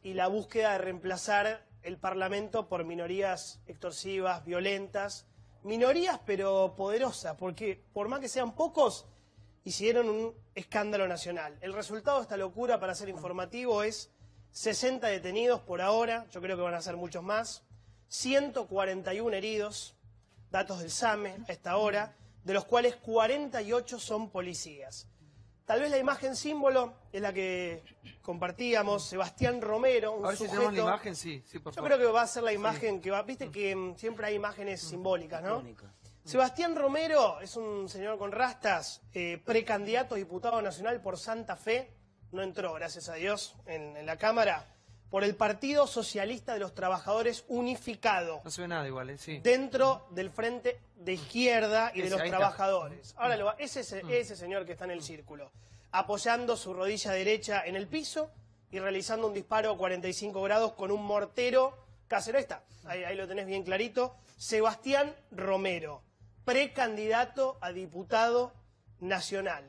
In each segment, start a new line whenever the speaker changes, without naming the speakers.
y la búsqueda de reemplazar el Parlamento por minorías extorsivas, violentas, minorías pero poderosas, porque por más que sean pocos, hicieron un escándalo nacional. El resultado de esta locura, para ser informativo, es 60 detenidos por ahora, yo creo que van a ser muchos más, 141 heridos, datos del SAME a esta hora, de los cuales 48 son policías. Tal vez la imagen símbolo es la que compartíamos, Sebastián Romero, un
a ver si
sujeto...
tenemos la imagen, sí, por
Yo
favor.
creo que va a ser la imagen que va... Viste que siempre hay imágenes simbólicas, ¿no? Sebastián Romero es un señor con rastas, precandidato a diputado nacional por Santa Fe, no entró, gracias a Dios, en la Cámara, por el Partido Socialista de los Trabajadores Unificado.
No se ve nada igual, sí.
Dentro del Frente de Izquierda y de los
ahí
trabajadores.
Está.
Ahora, ese señor que está en el círculo, apoyando su rodilla derecha en el piso y realizando un disparo a 45 grados con un mortero casero. Ahí lo tenés bien clarito. Sebastián Romero, precandidato a diputado nacional.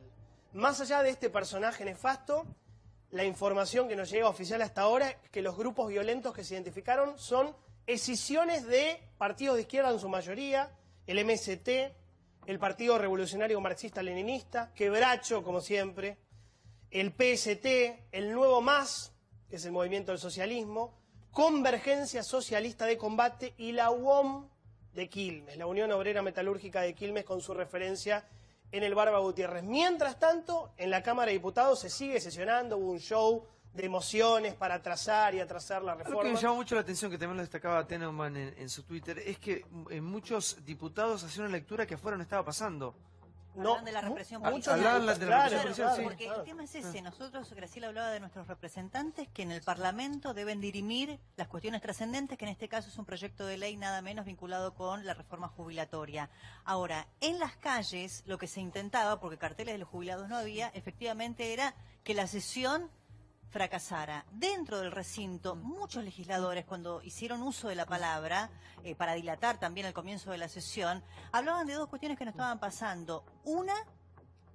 Más allá de este personaje nefasto, la información que nos llega oficial hasta ahora es que los grupos violentos que se identificaron son escisiones de partidos de izquierda en su mayoría, el MST, el Partido Revolucionario Marxista-Leninista, Quebracho, como siempre, el PST, el Nuevo MAS, que es el Movimiento del Socialismo, Convergencia Socialista de Combate y la UOM de Quilmes, la Unión Obrera Metalúrgica de Quilmes, con su referencia en el Barba Gutiérrez. Mientras tanto, en la Cámara de Diputados se sigue sesionando, hubo un show de emociones para atrasar y atrasar la reforma.
Lo que me llamó mucho la atención, que también lo destacaba Tenenbaum en su Twitter, es que muchos diputados hacían una lectura que afuera no estaba pasando.
Hablan de la represión policial.
Hablaban de la represión policial, sí.
Porque el tema es ese. Nosotros, Graciela hablaba de nuestros representantes que en el Parlamento deben dirimir las cuestiones trascendentes, que en este caso es un proyecto de ley nada menos vinculado con la reforma jubilatoria. Ahora, en las calles lo que se intentaba, porque carteles de los jubilados no había, efectivamente era que la sesión fracasara. Dentro del recinto, muchos legisladores, cuando hicieron uso de la palabra, para dilatar también el comienzo de la sesión, hablaban de dos cuestiones que nos estaban pasando. Una,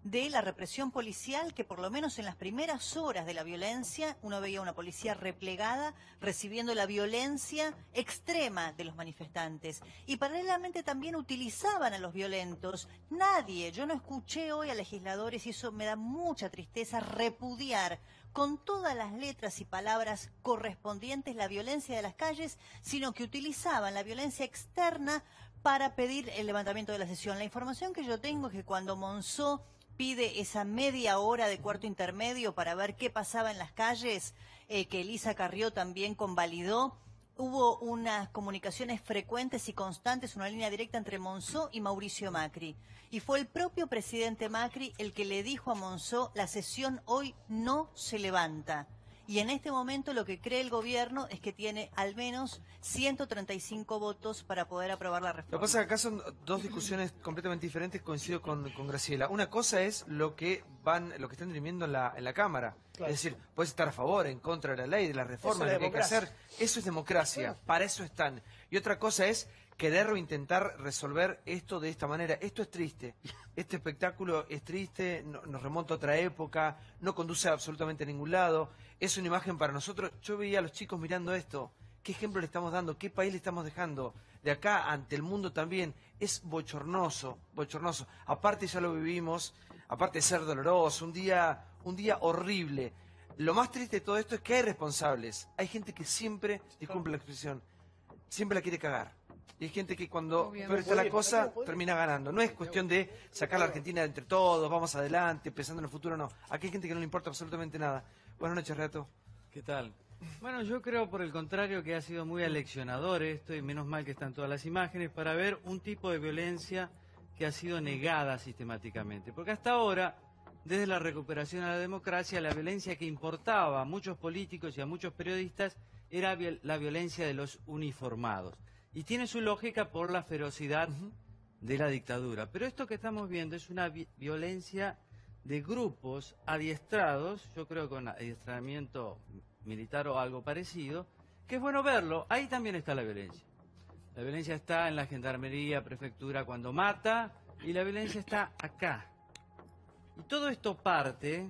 de la represión policial, que por lo menos en las primeras horas de la violencia, uno veía una policía replegada, recibiendo la violencia extrema de los manifestantes. Y paralelamente también utilizaban a los violentos. Nadie, yo no escuché hoy a legisladores, y eso me da mucha tristeza, repudiar con todas las letras y palabras correspondientes la violencia de las calles, sino que utilizaban la violencia externa para pedir el levantamiento de la sesión. La información que yo tengo es que cuando Monzó pide esa media hora de cuarto intermedio para ver qué pasaba en las calles, que Elisa Carrió también convalidó, hubo unas comunicaciones frecuentes y constantes, una línea directa entre Monzó y Mauricio Macri. Y fue el propio presidente Macri el que le dijo a Monzó: la sesión hoy no se levanta. Y en este momento lo que cree el gobierno es que tiene al menos 135 votos para poder aprobar la reforma.
Lo que pasa es que acá son dos discusiones completamente diferentes, coincido con Graciela. Una cosa es lo que están dirimiendo en la Cámara. Claro. Es decir, puedes estar a favor, en contra de la ley, de la reforma, de lo que hay que hacer. Eso es democracia, para eso están. Y otra cosa es querer o intentar resolver esto de esta manera. Esto es triste. Este espectáculo es triste, nos remonta a otra época, no conduce absolutamente a ningún lado. Es una imagen para nosotros. Yo veía a los chicos mirando esto. ¿Qué ejemplo le estamos dando? ¿Qué país le estamos dejando? De acá ante el mundo también. Es bochornoso, bochornoso. Aparte ya lo vivimos, aparte de ser doloroso, un día horrible. Lo más triste de todo esto es que hay responsables. Hay gente que siempre, disculpe la expresión, siempre la quiere cagar. Y hay gente que cuando peor está la cosa, termina ganando. No es cuestión de sacar a la Argentina de entre todos, vamos adelante, pensando en el futuro, no. Aquí hay gente que no le importa absolutamente nada. Buenas noches, Renato.
¿Qué tal? Bueno, yo creo por el contrario que ha sido muy aleccionador esto, y menos mal que están todas las imágenes, para ver un tipo de violencia que ha sido negada sistemáticamente. Porque hasta ahora, desde la recuperación a la democracia, la violencia que importaba a muchos políticos y a muchos periodistas era la violencia de los uniformados. Y tiene su lógica por la ferocidad de la dictadura. Pero esto que estamos viendo es una violencia de grupos adiestrados, yo creo con adiestramiento militar o algo parecido, que es bueno verlo. Ahí también está la violencia. La violencia está en la gendarmería, prefectura, cuando mata, y la violencia está acá. Y todo esto parte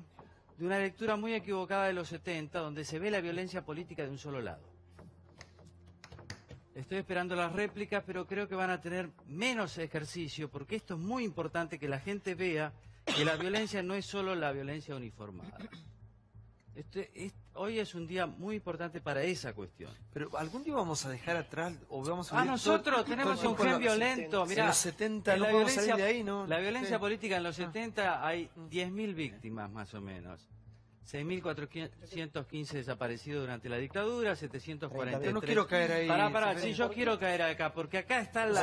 de una lectura muy equivocada de los 70, donde se ve la violencia política de un solo lado. Estoy esperando las réplicas, pero creo que van a tener menos ejercicio, porque esto es muy importante que la gente vea que la violencia no es solo la violencia uniformada. Hoy es un día muy importante para esa cuestión.
Pero algún día vamos a dejar atrás o vamos a
nosotros tenemos un gen violento. Mirá,
en los 70 no podemos salir de ahí, ¿no?
La violencia política en los 70 hay 10.000 víctimas más o menos. 6.415 desaparecidos durante la dictadura, 743.
Yo no quiero caer ahí.
Pará, sí, yo quiero caer acá, porque acá está el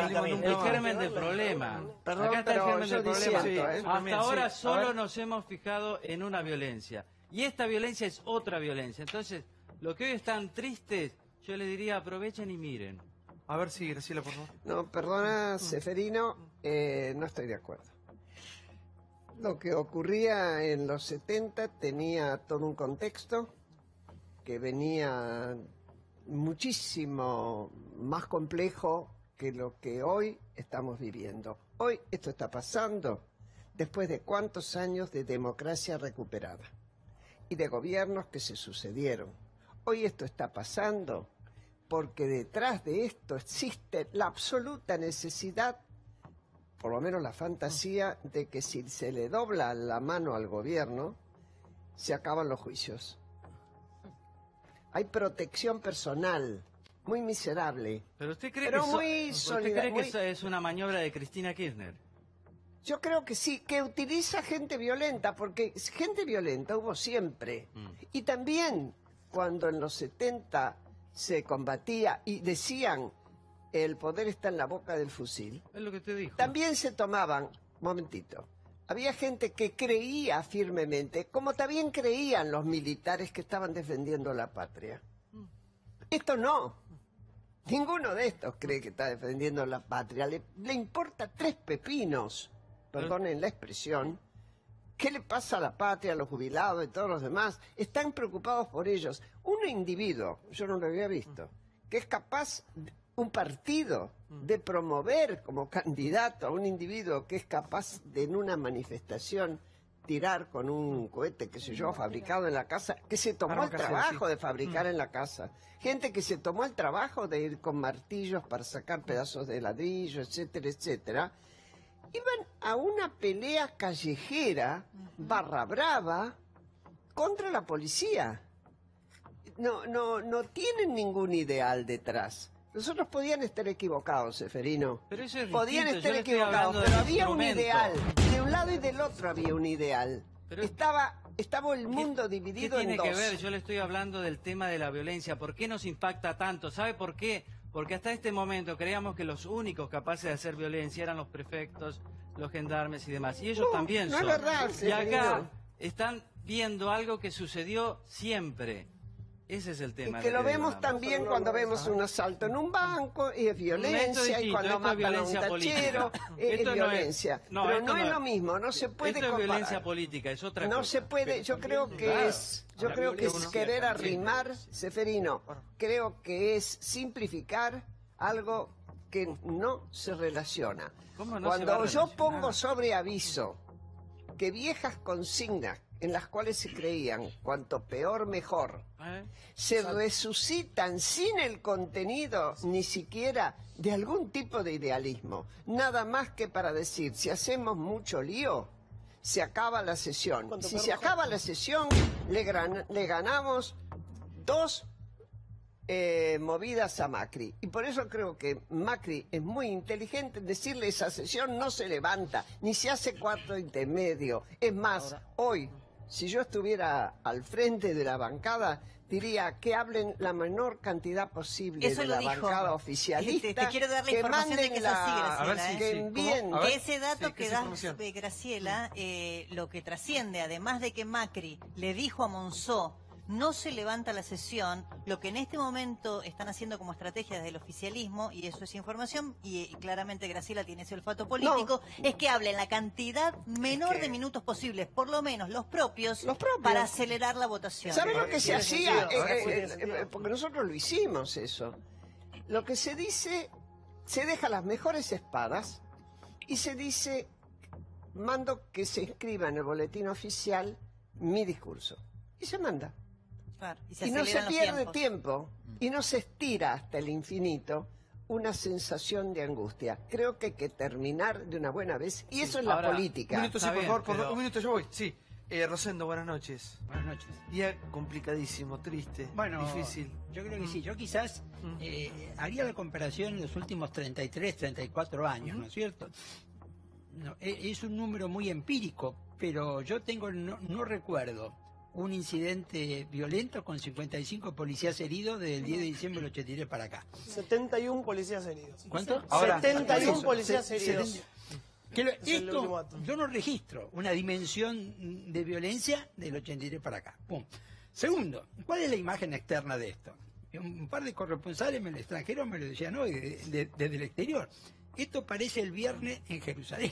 germen del problema.
Perdón,
acá está el germen del problema.
Diciendo,
Hasta ahora solo nos hemos fijado en una violencia. Y esta violencia es otra violencia. Entonces, lo que hoy están tristes, yo les diría aprovechen y miren.
A ver si, Graciela, por favor.
No, perdona, Seferino, no estoy de acuerdo. Lo que ocurría en los 70 tenía todo un contexto que venía muchísimo más complejo que lo que hoy estamos viviendo. Hoy esto está pasando después de cuántos años de democracia recuperada y de gobiernos que se sucedieron. Hoy esto está pasando porque detrás de esto existe la absoluta necesidad, por lo menos la fantasía, de que si se le dobla la mano al gobierno, se acaban los juicios. Hay protección personal, muy miserable.
¿Pero usted cree
que
esa es una maniobra de Cristina Kirchner?
Yo creo que sí, que utiliza gente violenta, porque gente violenta hubo siempre. Y también cuando en los 70 se combatía y decían el poder está en la boca del fusil.
Es lo que te dijo.
También se tomaban, momentito, había gente que creía firmemente, como también creían los militares que estaban defendiendo la patria. Esto no. Ninguno de estos cree que está defendiendo la patria. Le importa tres pepinos, perdonen la expresión, qué le pasa a la patria, a los jubilados y todos los demás. Están preocupados por ellos. Un individuo, yo no lo había visto, que es capaz, un partido, de promover como candidato a un individuo que es capaz de en una manifestación tirar con un cohete, qué sé yo, fabricado en la casa, que se tomó el trabajo de fabricar en la casa. Gente que se tomó el trabajo de ir con martillos para sacar pedazos de ladrillo, etcétera, etcétera. Iban a una pelea callejera, barra brava, contra la policía. No tienen ningún ideal detrás. Nosotros podían estar equivocados, Seferino.
Pero eso es
podían
distinto.
estar equivocados, pero había un ideal. De un lado y del otro había un ideal.
Pero
estaba el mundo dividido en dos.
¿Qué tiene que ver? Yo le estoy hablando del tema de la violencia. ¿Por qué nos impacta tanto? ¿Sabe por qué? Porque hasta este momento creíamos que los únicos capaces de hacer violencia eran los prefectos, los gendarmes y demás. Y ellos también son.
No es verdad,
y acá
Seferino.
están viendo algo que sucedió siempre. Ese es el tema.
Y que lo vemos también cuando vemos un asalto en un banco, y es violencia, y cuando matan a un tachero, es violencia. Pero no es lo mismo, no se puede
comparar. Esto es violencia
comparar.
política, es otra cosa.
No se puede, yo creo que es querer arrimar, Seferino, creo que es simplificar algo que no se relaciona.
¿Cómo no
Cuando
se va a
yo
relacionar?
pongo sobre aviso que viejas consignas en las cuales se creían cuanto peor mejor, se resucitan sin el contenido ni siquiera de algún tipo de idealismo, nada más que para decir, si hacemos mucho lío, se acaba la sesión. Si se acaba la sesión, le ganamos dos movidas a Macri. Y por eso creo que Macri es muy inteligente en decirle esa sesión no se levanta, ni se hace cuarto intermedio. Es más, hoy, si yo estuviera al frente de la bancada, diría que hablen la menor cantidad posible
Eso
de
lo
la
dijo.
bancada oficialista.
Te quiero dar la
que
información de
manden
que es así, Graciela.
A ver si-
que
sí,
envíen.
¿cómo? A ver.
Que ese dato
Sí, ¿qué
que
es
das,
información?
Graciela, lo que trasciende, además de que Macri le dijo a Monzó, no se levanta la sesión, lo que en este momento están haciendo como estrategia desde el oficialismo, y eso es información, y claramente Graciela tiene ese olfato político, es que hablen la cantidad menor de minutos posibles, por lo menos los propios, para acelerar la votación.
¿Saben lo que se
Tiene
hacía?
sentido,
Porque nosotros lo hicimos eso. Lo que se dice, se deja las mejores espadas y se dice, mando que se inscriba en el boletín oficial mi discurso. Y se manda.
Claro,
Y no se
aceleran los
pierde
tiempos.
tiempo y no se estira hasta el infinito una sensación de angustia. Creo que hay que terminar de una buena vez y eso es la
Ahora,
política.
Un minuto, sí,
Está
por
bien,
favor,
pero-
un minuto, yo voy. Sí. Rosendo, buenas noches.
Buenas noches.
Día complicadísimo, triste,
Bueno,
difícil.
yo creo que sí. Yo quizás haría la comparación en los últimos 33, 34 años, ¿no es cierto? No, es un número muy empírico, pero yo no recuerdo un incidente violento con 55 policías heridos desde el 10 de diciembre del 83 para acá.
71 policías heridos.
¿Cuánto?
Ahora,
71
eso,
policías
se-
heridos.
Que
Es el último dato.
yo no registro una dimensión de violencia del 83 para acá. Pum. Segundo, ¿cuál es la imagen externa de esto? Un par de corresponsales en el extranjero me lo decían hoy, desde el exterior. Esto parece el viernes en Jerusalén.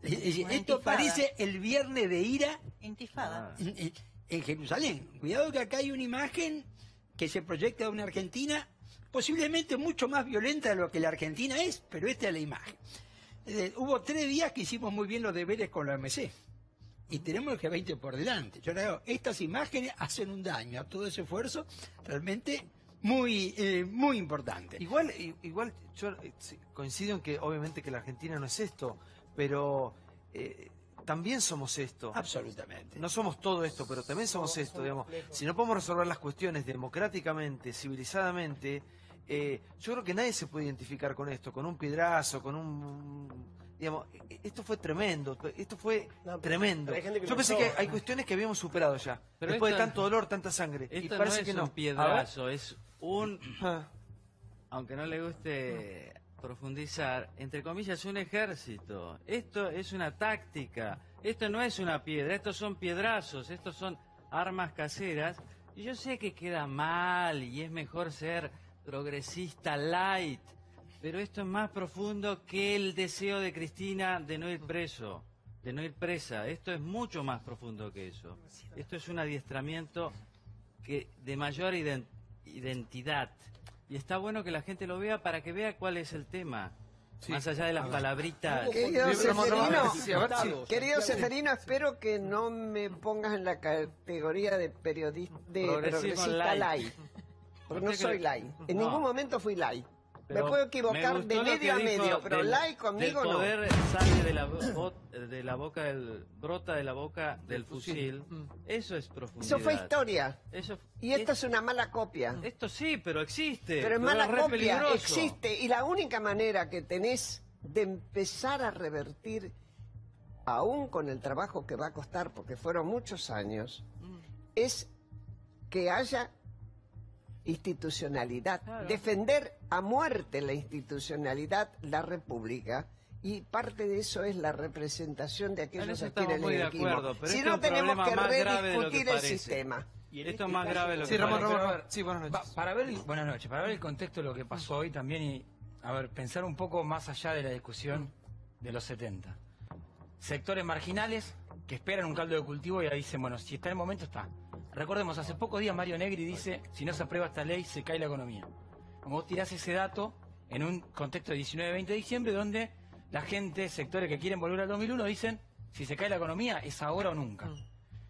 Es decir,
Una
esto
intifada.
parece el viernes de ira
Intifada.
en Jerusalén. Cuidado que acá hay una imagen que se proyecta de una Argentina posiblemente mucho más violenta de lo que la Argentina es, pero esta es la imagen. Hubo 3 días que hicimos muy bien los deberes con la OMC y tenemos el G20 por delante. Yo creo estas imágenes hacen un daño a todo ese esfuerzo realmente muy importante.
Igual yo sí, coincido en que obviamente que la Argentina no es esto, pero también somos esto.
Absolutamente.
No somos todo esto, pero también somos esto, digamos. Si no podemos resolver las cuestiones democráticamente, civilizadamente, yo creo que nadie se puede identificar con esto, con un piedrazo, con digamos, esto fue tremendo, esto fue
No, pero
tremendo.
hay gente que
Yo pensé
pensó,
que hay cuestiones que habíamos superado ya,
Pero
después de
esto-
tanto dolor, tanta sangre, y
Esto
parece
no
que
es
no.
un piedrazo, es un,
Ah,
aunque no le guste profundizar, entre comillas, un ejército. Esto es una táctica, esto no es una piedra, estos son piedrazos, estos son armas caseras. Y yo sé que queda mal y es mejor ser progresista light, pero esto es más profundo que el deseo de Cristina de no ir preso, de no ir presa. Esto es mucho más profundo que eso. Esto es un adiestramiento de mayor identidad. Y está bueno que la gente lo vea para que vea cuál es el tema.
Sí.
Más allá de las palabritas.
Querido
Sí, Ramón,
Seferino,
sí, a ver, sí.
querido Seferino, espero que no me pongas en la categoría de progresista
light.
light. Porque no
Usted
soy
cree-
light. En
No.
ningún momento fui light. Me
Pero
puedo
me
equivocar
gustó
de
lo que
medio a
dijo
medio, pero light conmigo
del
no.
poder sale de la boca brota de la boca del fusil. Eso es profundidad.
Eso fue historia.
Eso-
Y esta es una mala copia.
Esto sí, pero existe.
Pero es mala
re
copia,
peligroso.
existe. Y la única manera que tenés de empezar a revertir, aún con el trabajo que va a costar, porque fueron muchos años, es que haya institucionalidad.
Claro.
Defender a muerte la institucionalidad, la república. Y parte de eso es la representación de
En
aquellos
eso
a quienes
estamos muy de
elegimos.
acuerdo, pero
Si
este
no,
es un
tenemos
problema
que
más grave de lo que
rediscutir el
parece.
sistema.
Y en
Esto
este
es más
caso-
grave de lo
Sí,
que
Ramón,
parece.
Ramón, sí, buenas noches.
Buenas noches. Para ver el contexto de lo que pasó hoy también y, a ver, pensar un poco más allá de la discusión de los 70. Sectores marginales que esperan un caldo de cultivo y ahí dicen, bueno, si está en el momento, está. Recordemos, hace pocos días Mario Negri dice, si no se aprueba esta ley, se cae la economía. Como vos tirás ese dato en un contexto de 19-20 de diciembre, donde la gente, sectores que quieren volver al 2001, dicen, si se cae la economía, es ahora o nunca.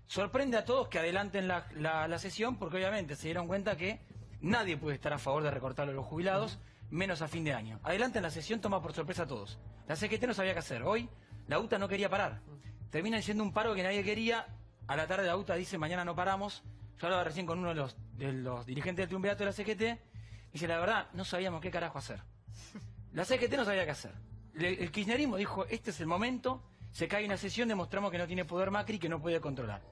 Sorprende a todos que adelanten la sesión porque obviamente se dieron cuenta que nadie puede estar a favor de recortarlo a los jubilados, menos a fin de año. Adelanten la sesión, toma por sorpresa a todos. La CGT no sabía qué hacer. Hoy la UTA no quería parar. Termina siendo un paro que nadie quería. A la tarde la UTA dice mañana no paramos. Yo hablaba recién con uno de los dirigentes del triunvirato de la CGT. Dice, la verdad, no sabíamos qué carajo hacer. La CGT no sabía qué hacer. El kirchnerismo dijo, este es el momento, se cae una sesión, demostramos que no tiene poder Macri, que no puede controlar.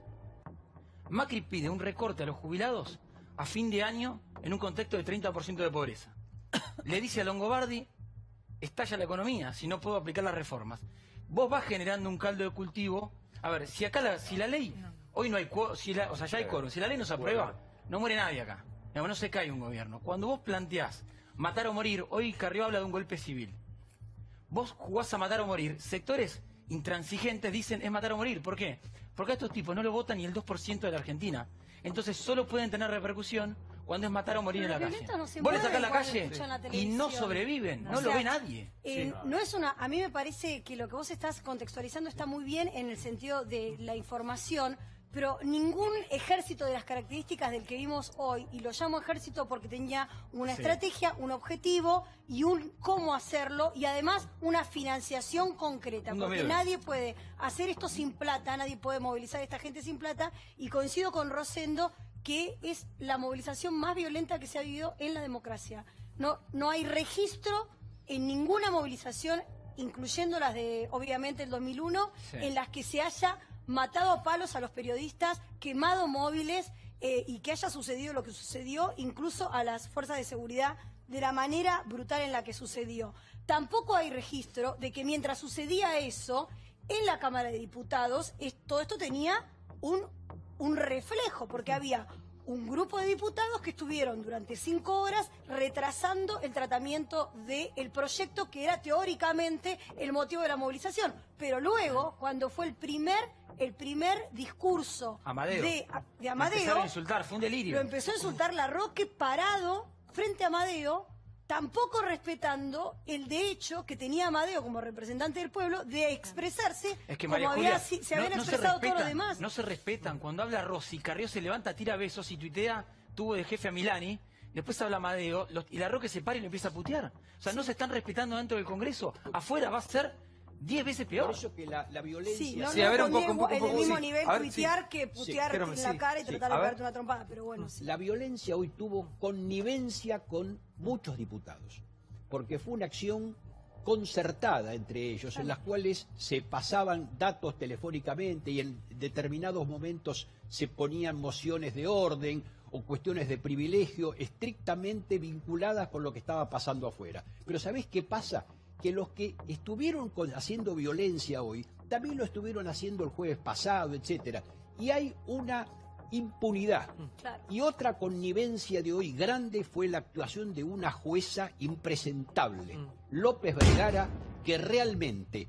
Macri pide un recorte a los jubilados a fin de año en un contexto de 30% de pobreza. Le dice a Longobardi, estalla la economía si no puedo aplicar las reformas. Vos vas generando un caldo de cultivo. A ver, si acá si la ley, hoy no hay quórum, o sea, ya hay quórum, si la ley no se aprueba, no muere nadie acá. No se cae un gobierno. Cuando vos planteás matar o morir, hoy Carrió habla de un golpe civil. Vos jugás a matar o morir, sectores intransigentes dicen es matar o morir. ¿Por qué? Porque a estos tipos no lo votan ni el 2% de la Argentina. Entonces solo pueden tener repercusión cuando es matar o morir
Pero
en la
los
calle.
violentos no se
Vos le
mueven
sacás la
cuando
calle
escuchan la
y no
televisión.
sobreviven, no
O
lo
sea,
ve nadie.
No es una, a mí me parece que lo que vos estás contextualizando está muy bien en el sentido de la información, pero ningún ejército de las características del que vimos hoy, y lo llamo ejército porque tenía una estrategia, un objetivo y un cómo hacerlo, y además una financiación concreta, porque nadie puede hacer esto sin plata, nadie puede movilizar a esta gente sin plata, y coincido con Rosendo que es la movilización más violenta que se ha vivido en la democracia. No hay registro en ninguna movilización, incluyendo las de, obviamente, el 2001, en las que se haya matado a palos a los periodistas, quemado móviles y que haya sucedido lo que sucedió, incluso a las fuerzas de seguridad, de la manera brutal en la que sucedió. Tampoco hay registro de que mientras sucedía eso, en la Cámara de Diputados, todo esto tenía un reflejo, porque había un grupo de diputados que estuvieron durante 5 horas retrasando el tratamiento del proyecto que era teóricamente el motivo de la movilización. Pero luego, cuando fue el primer discurso de Amadeo,
empezaron a insultar, fue un delirio.
Lo empezó a insultar Larroque parado frente a Amadeo, tampoco respetando el derecho que tenía Amadeo como representante del pueblo de expresarse como se habían expresado todos los demás.
No se respetan. Cuando habla Rossi, Carrió se levanta, tira besos y tuitea, tuvo de jefe a Milani, después habla Amadeo, y Larroque se para y le empieza a putear. O sea, no se están respetando dentro del Congreso. Afuera va a ser 10 veces peor.
Por eso que la violencia...
Sí, a ver, un poco, en el mismo nivel tuitear que putear en la cara y tratar de pegarte una trompada, pero bueno,
La violencia hoy tuvo connivencia con muchos diputados, porque fue una acción concertada entre ellos, en las cuales se pasaban datos telefónicamente y en determinados momentos se ponían mociones de orden o cuestiones de privilegio estrictamente vinculadas con lo que estaba pasando afuera. Pero ¿sabés qué pasa? Que los que estuvieron haciendo violencia hoy, también lo estuvieron haciendo el jueves pasado, etcétera. Y hay una impunidad.
Claro.
Y otra connivencia de hoy grande fue la actuación de una jueza impresentable, López Vergara, que realmente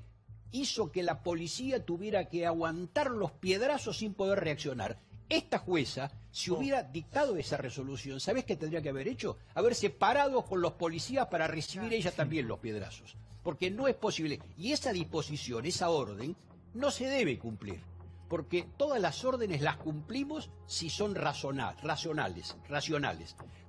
hizo que la policía tuviera que aguantar los piedrazos sin poder reaccionar. Esta jueza, si hubiera dictado esa resolución, ¿sabés qué tendría que haber hecho? Haberse parado con los policías para recibir ella también los piedrazos. Porque no es posible. Y esa disposición, esa orden, no se debe cumplir. Porque todas las órdenes las cumplimos si son racionales.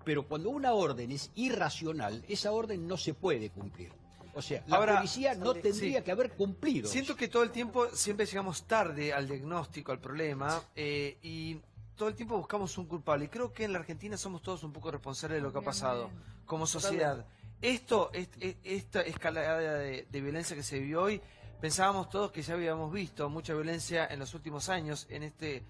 Pero cuando una orden es irracional, esa orden no se puede cumplir. O sea, la policía no tendría que haber cumplido.
Siento que todo el tiempo siempre llegamos tarde al diagnóstico, al problema, y todo el tiempo buscamos un culpable. Y creo que en la Argentina somos todos un poco responsables de lo que ha pasado como sociedad. Esta escalada de violencia que se vivió hoy, pensábamos todos que ya habíamos visto mucha violencia en los últimos años, en este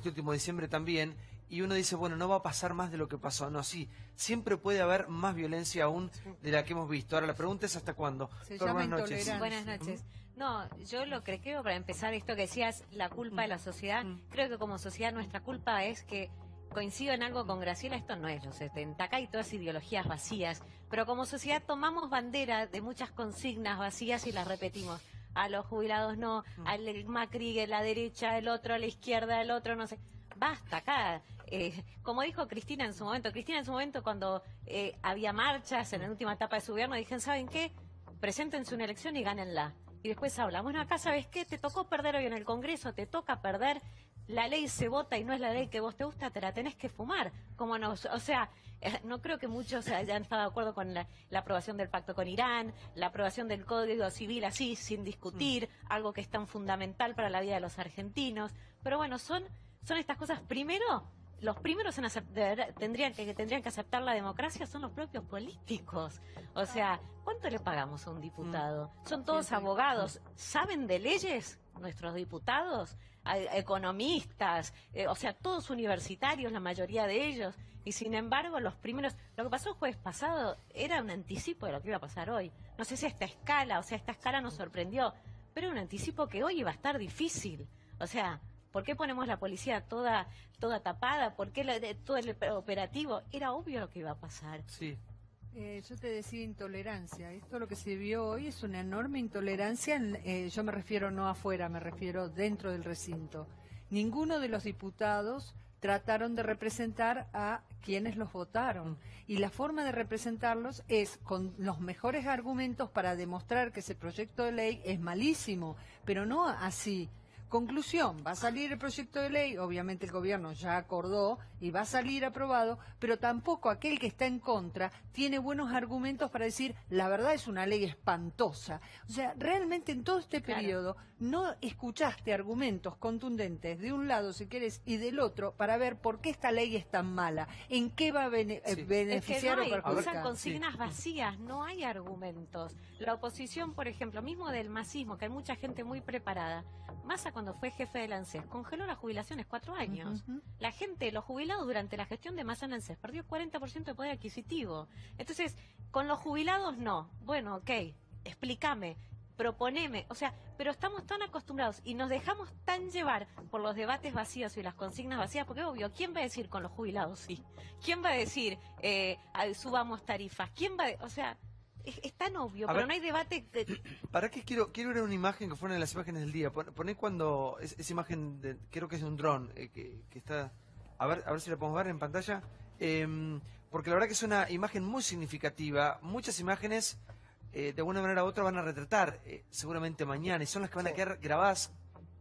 último diciembre también. Y uno dice, bueno, no va a pasar más de lo que pasó. No, sí, siempre puede haber más violencia aún de la que hemos visto. Ahora, la pregunta es ¿hasta cuándo?
Buenas noches. Buenas noches. No, yo lo que creo, para empezar, esto que decías, la culpa de la sociedad, creo que como sociedad nuestra culpa es que, coincido en algo con Graciela, esto no es los 70, acá hay todas ideologías vacías, pero como sociedad tomamos bandera de muchas consignas vacías y las repetimos. A los jubilados no, al Macri, la derecha, el otro, a la izquierda, el otro, no sé. Basta acá. Como dijo Cristina en su momento cuando había marchas en la última etapa de su gobierno, dijeron, ¿saben qué? Preséntense una elección y gánenla. Y después hablan, bueno, acá, ¿sabes qué? Te tocó perder hoy en el Congreso, te toca perder, la ley se vota y no es la ley que vos te gusta, te la tenés que fumar. Como no, o sea, no creo que muchos hayan estado de acuerdo con la aprobación del pacto con Irán, la aprobación del Código Civil así, sin discutir, algo que es tan fundamental para la vida de los argentinos. Pero bueno, son estas cosas. Primero, los primeros en tendrían que aceptar la democracia son los propios políticos. O sea, ¿cuánto le pagamos a un diputado? Son todos abogados. ¿Saben de leyes nuestros diputados? Economistas, o sea, todos universitarios, la mayoría de ellos. Y sin embargo, los primeros... Lo que pasó el jueves pasado era un anticipo de lo que iba a pasar hoy. No sé si esta escala nos sorprendió, pero un anticipo que hoy iba a estar difícil. O sea... ¿Por qué ponemos la policía toda tapada? ¿Por qué todo el operativo? Era obvio lo que iba a pasar.
Sí.
Yo te decía intolerancia. Esto lo que se vio hoy es una enorme intolerancia. Yo me refiero no afuera, me refiero dentro del recinto. Ninguno de los diputados trataron de representar a quienes los votaron. Y la forma de representarlos es con los mejores argumentos para demostrar que ese proyecto de ley es malísimo, pero no así. Conclusión, va a salir el proyecto de ley, obviamente el gobierno ya acordó y va a salir aprobado, pero tampoco aquel que está en contra tiene buenos argumentos para decir, la verdad es una ley espantosa. O sea, realmente en todo este periodo no escuchaste argumentos contundentes de un lado, si quieres, y del otro, para ver por qué esta ley es tan mala, en qué va a beneficiar
es que
o perjudicar.
usan consignas vacías, no hay argumentos. La oposición, por ejemplo, mismo del masismo, que hay mucha gente muy preparada. Massa, cuando fue jefe del ANSES, congeló las jubilaciones 4 años. La gente, los jubilados durante la gestión de Massa en ANSES, perdió 40% de poder adquisitivo. Entonces, con los jubilados no. Bueno, ok, explícame, proponeme. O sea, pero estamos tan acostumbrados y nos dejamos tan llevar por los debates vacíos y las consignas vacías, porque obvio, ¿quién va a decir con los jubilados sí? ¿Quién va a decir subamos tarifas? ¿Quién va o sea... Es tan obvio, pero no hay debate.
¿Para qué quiero ver una imagen que fue una de las imágenes del día? Poné cuando esa imagen, creo que es de un dron, que está... A ver si la podemos ver en pantalla. Porque la verdad que es una imagen muy significativa. Muchas imágenes, de una manera u otra, van a retratar seguramente mañana. Y son las que van a quedar grabadas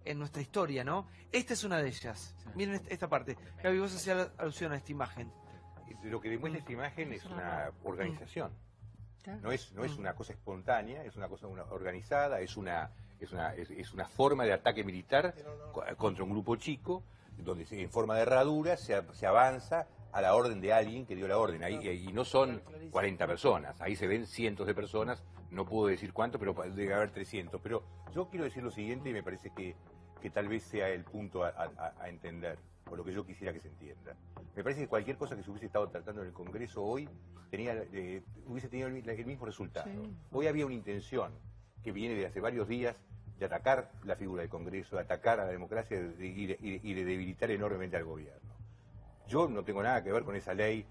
en nuestra historia, ¿no? Esta es una de ellas. Sí. Miren esta parte. Gaby, vos hacías alusión a esta imagen.
Lo que demuestra esta imagen es una organización. No es una cosa espontánea, es una cosa organizada, es una forma de ataque militar contra un grupo chico, donde en forma de herradura se avanza a la orden de alguien que dio la orden. Y no son 40 personas, ahí se ven cientos de personas, no puedo decir cuánto, pero debe haber 300. Pero yo quiero decir lo siguiente y me parece que tal vez sea el punto a entender, por lo que yo quisiera que se entienda. Me parece que cualquier cosa que se hubiese estado tratando en el Congreso hoy hubiese tenido el mismo resultado. Sí. Hoy había una intención que viene de hace varios días de atacar la figura del Congreso, de atacar a la democracia y de debilitar enormemente al gobierno. Yo no tengo nada que ver con esa ley.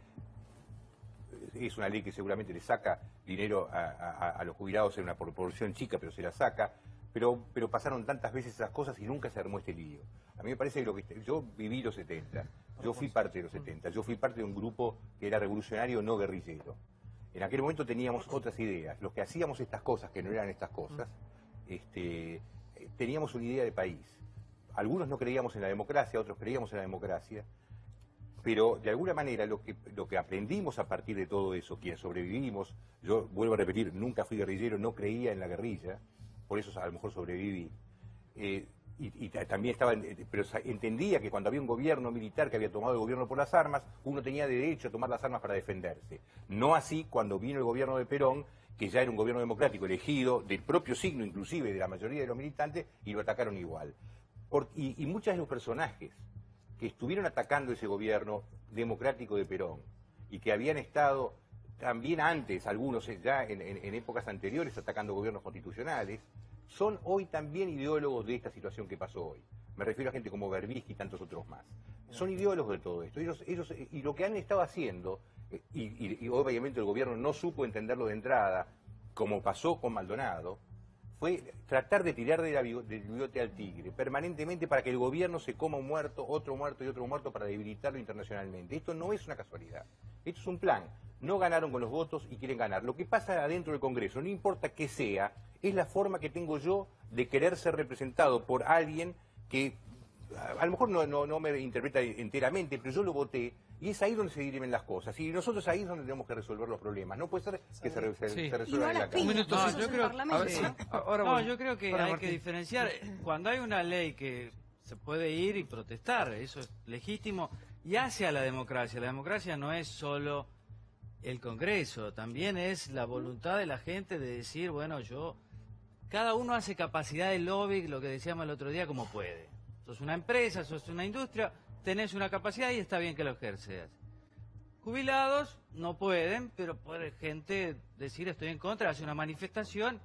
Es una ley que seguramente le saca dinero a los jubilados en una proporción chica, pero se la saca. Pero pasaron tantas veces esas cosas y nunca se armó este lío. A mí me parece que yo viví los 70, yo fui parte de los 70, yo fui parte de un grupo que era revolucionario, no guerrillero. En aquel momento teníamos otras ideas. Los que hacíamos estas cosas, que no eran estas cosas, teníamos una idea de país. Algunos no creíamos en la democracia, otros creíamos en la democracia, pero de alguna manera lo que aprendimos a partir de todo eso, quienes sobrevivimos, yo vuelvo a repetir, nunca fui guerrillero, no creía en la guerrilla, por eso a lo mejor sobreviví. Y también pero entendía que cuando había un gobierno militar que había tomado el gobierno por las armas, uno tenía derecho a tomar las armas para defenderse. No así cuando vino el gobierno de Perón, que ya era un gobierno democrático elegido, del propio signo inclusive de la mayoría de los militantes, y lo atacaron igual. Y muchos de los personajes que estuvieron atacando ese gobierno democrático de Perón, y que habían estado también antes, algunos ya en épocas anteriores, atacando gobiernos constitucionales, son hoy también ideólogos de esta situación que pasó hoy. Me refiero a gente como Berbisky y tantos otros más. Son ideólogos de todo esto. Y lo que han estado haciendo, y obviamente el gobierno no supo entenderlo de entrada, como pasó con Maldonado, fue tratar de tirar del bigote al tigre, permanentemente, para que el gobierno se coma un muerto, otro muerto y otro muerto, para debilitarlo internacionalmente. Esto no es una casualidad. Esto es un plan. No ganaron con los votos y quieren ganar. Lo que pasa adentro del Congreso, no importa qué sea, es la forma que tengo yo de querer ser representado por alguien que a lo mejor no me interpreta enteramente, pero yo lo voté, y es ahí donde se dirimen las cosas. Y nosotros ahí es donde tenemos que resolver los problemas. No puede ser que se resuelvan en la casa.
Un minuto. Yo creo que hay que diferenciar. Cuando hay una ley que se puede ir y protestar, eso es legítimo, y hace a la democracia. La democracia no es solo el Congreso, también es la voluntad de la gente de decir, bueno, cada uno hace capacidad de lobby, lo que decíamos el otro día, como puede. Sos una empresa, sos una industria, tenés una capacidad y está bien que lo ejerces. Jubilados no pueden, pero puede gente decir estoy en contra, hace una manifestación,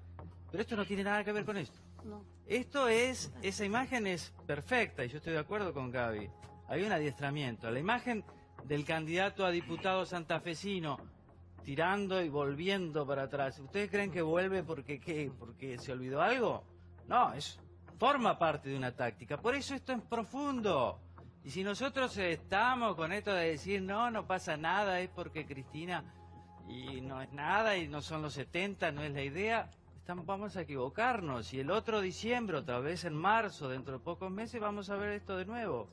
pero esto no tiene nada que ver con esto. No. Esa imagen es perfecta y yo estoy de acuerdo con Gaby. Hay un adiestramiento. La imagen del candidato a diputado santafesino tirando y volviendo para atrás. ¿Ustedes creen que vuelve porque se olvidó algo? No, forma parte de una táctica. Por eso esto es profundo. Y si nosotros estamos con esto de decir no pasa nada, es porque Cristina y no es nada y no son los 70, no es la idea, vamos a equivocarnos. Y el otro diciembre, otra vez en marzo, dentro de pocos meses, vamos a ver esto de nuevo.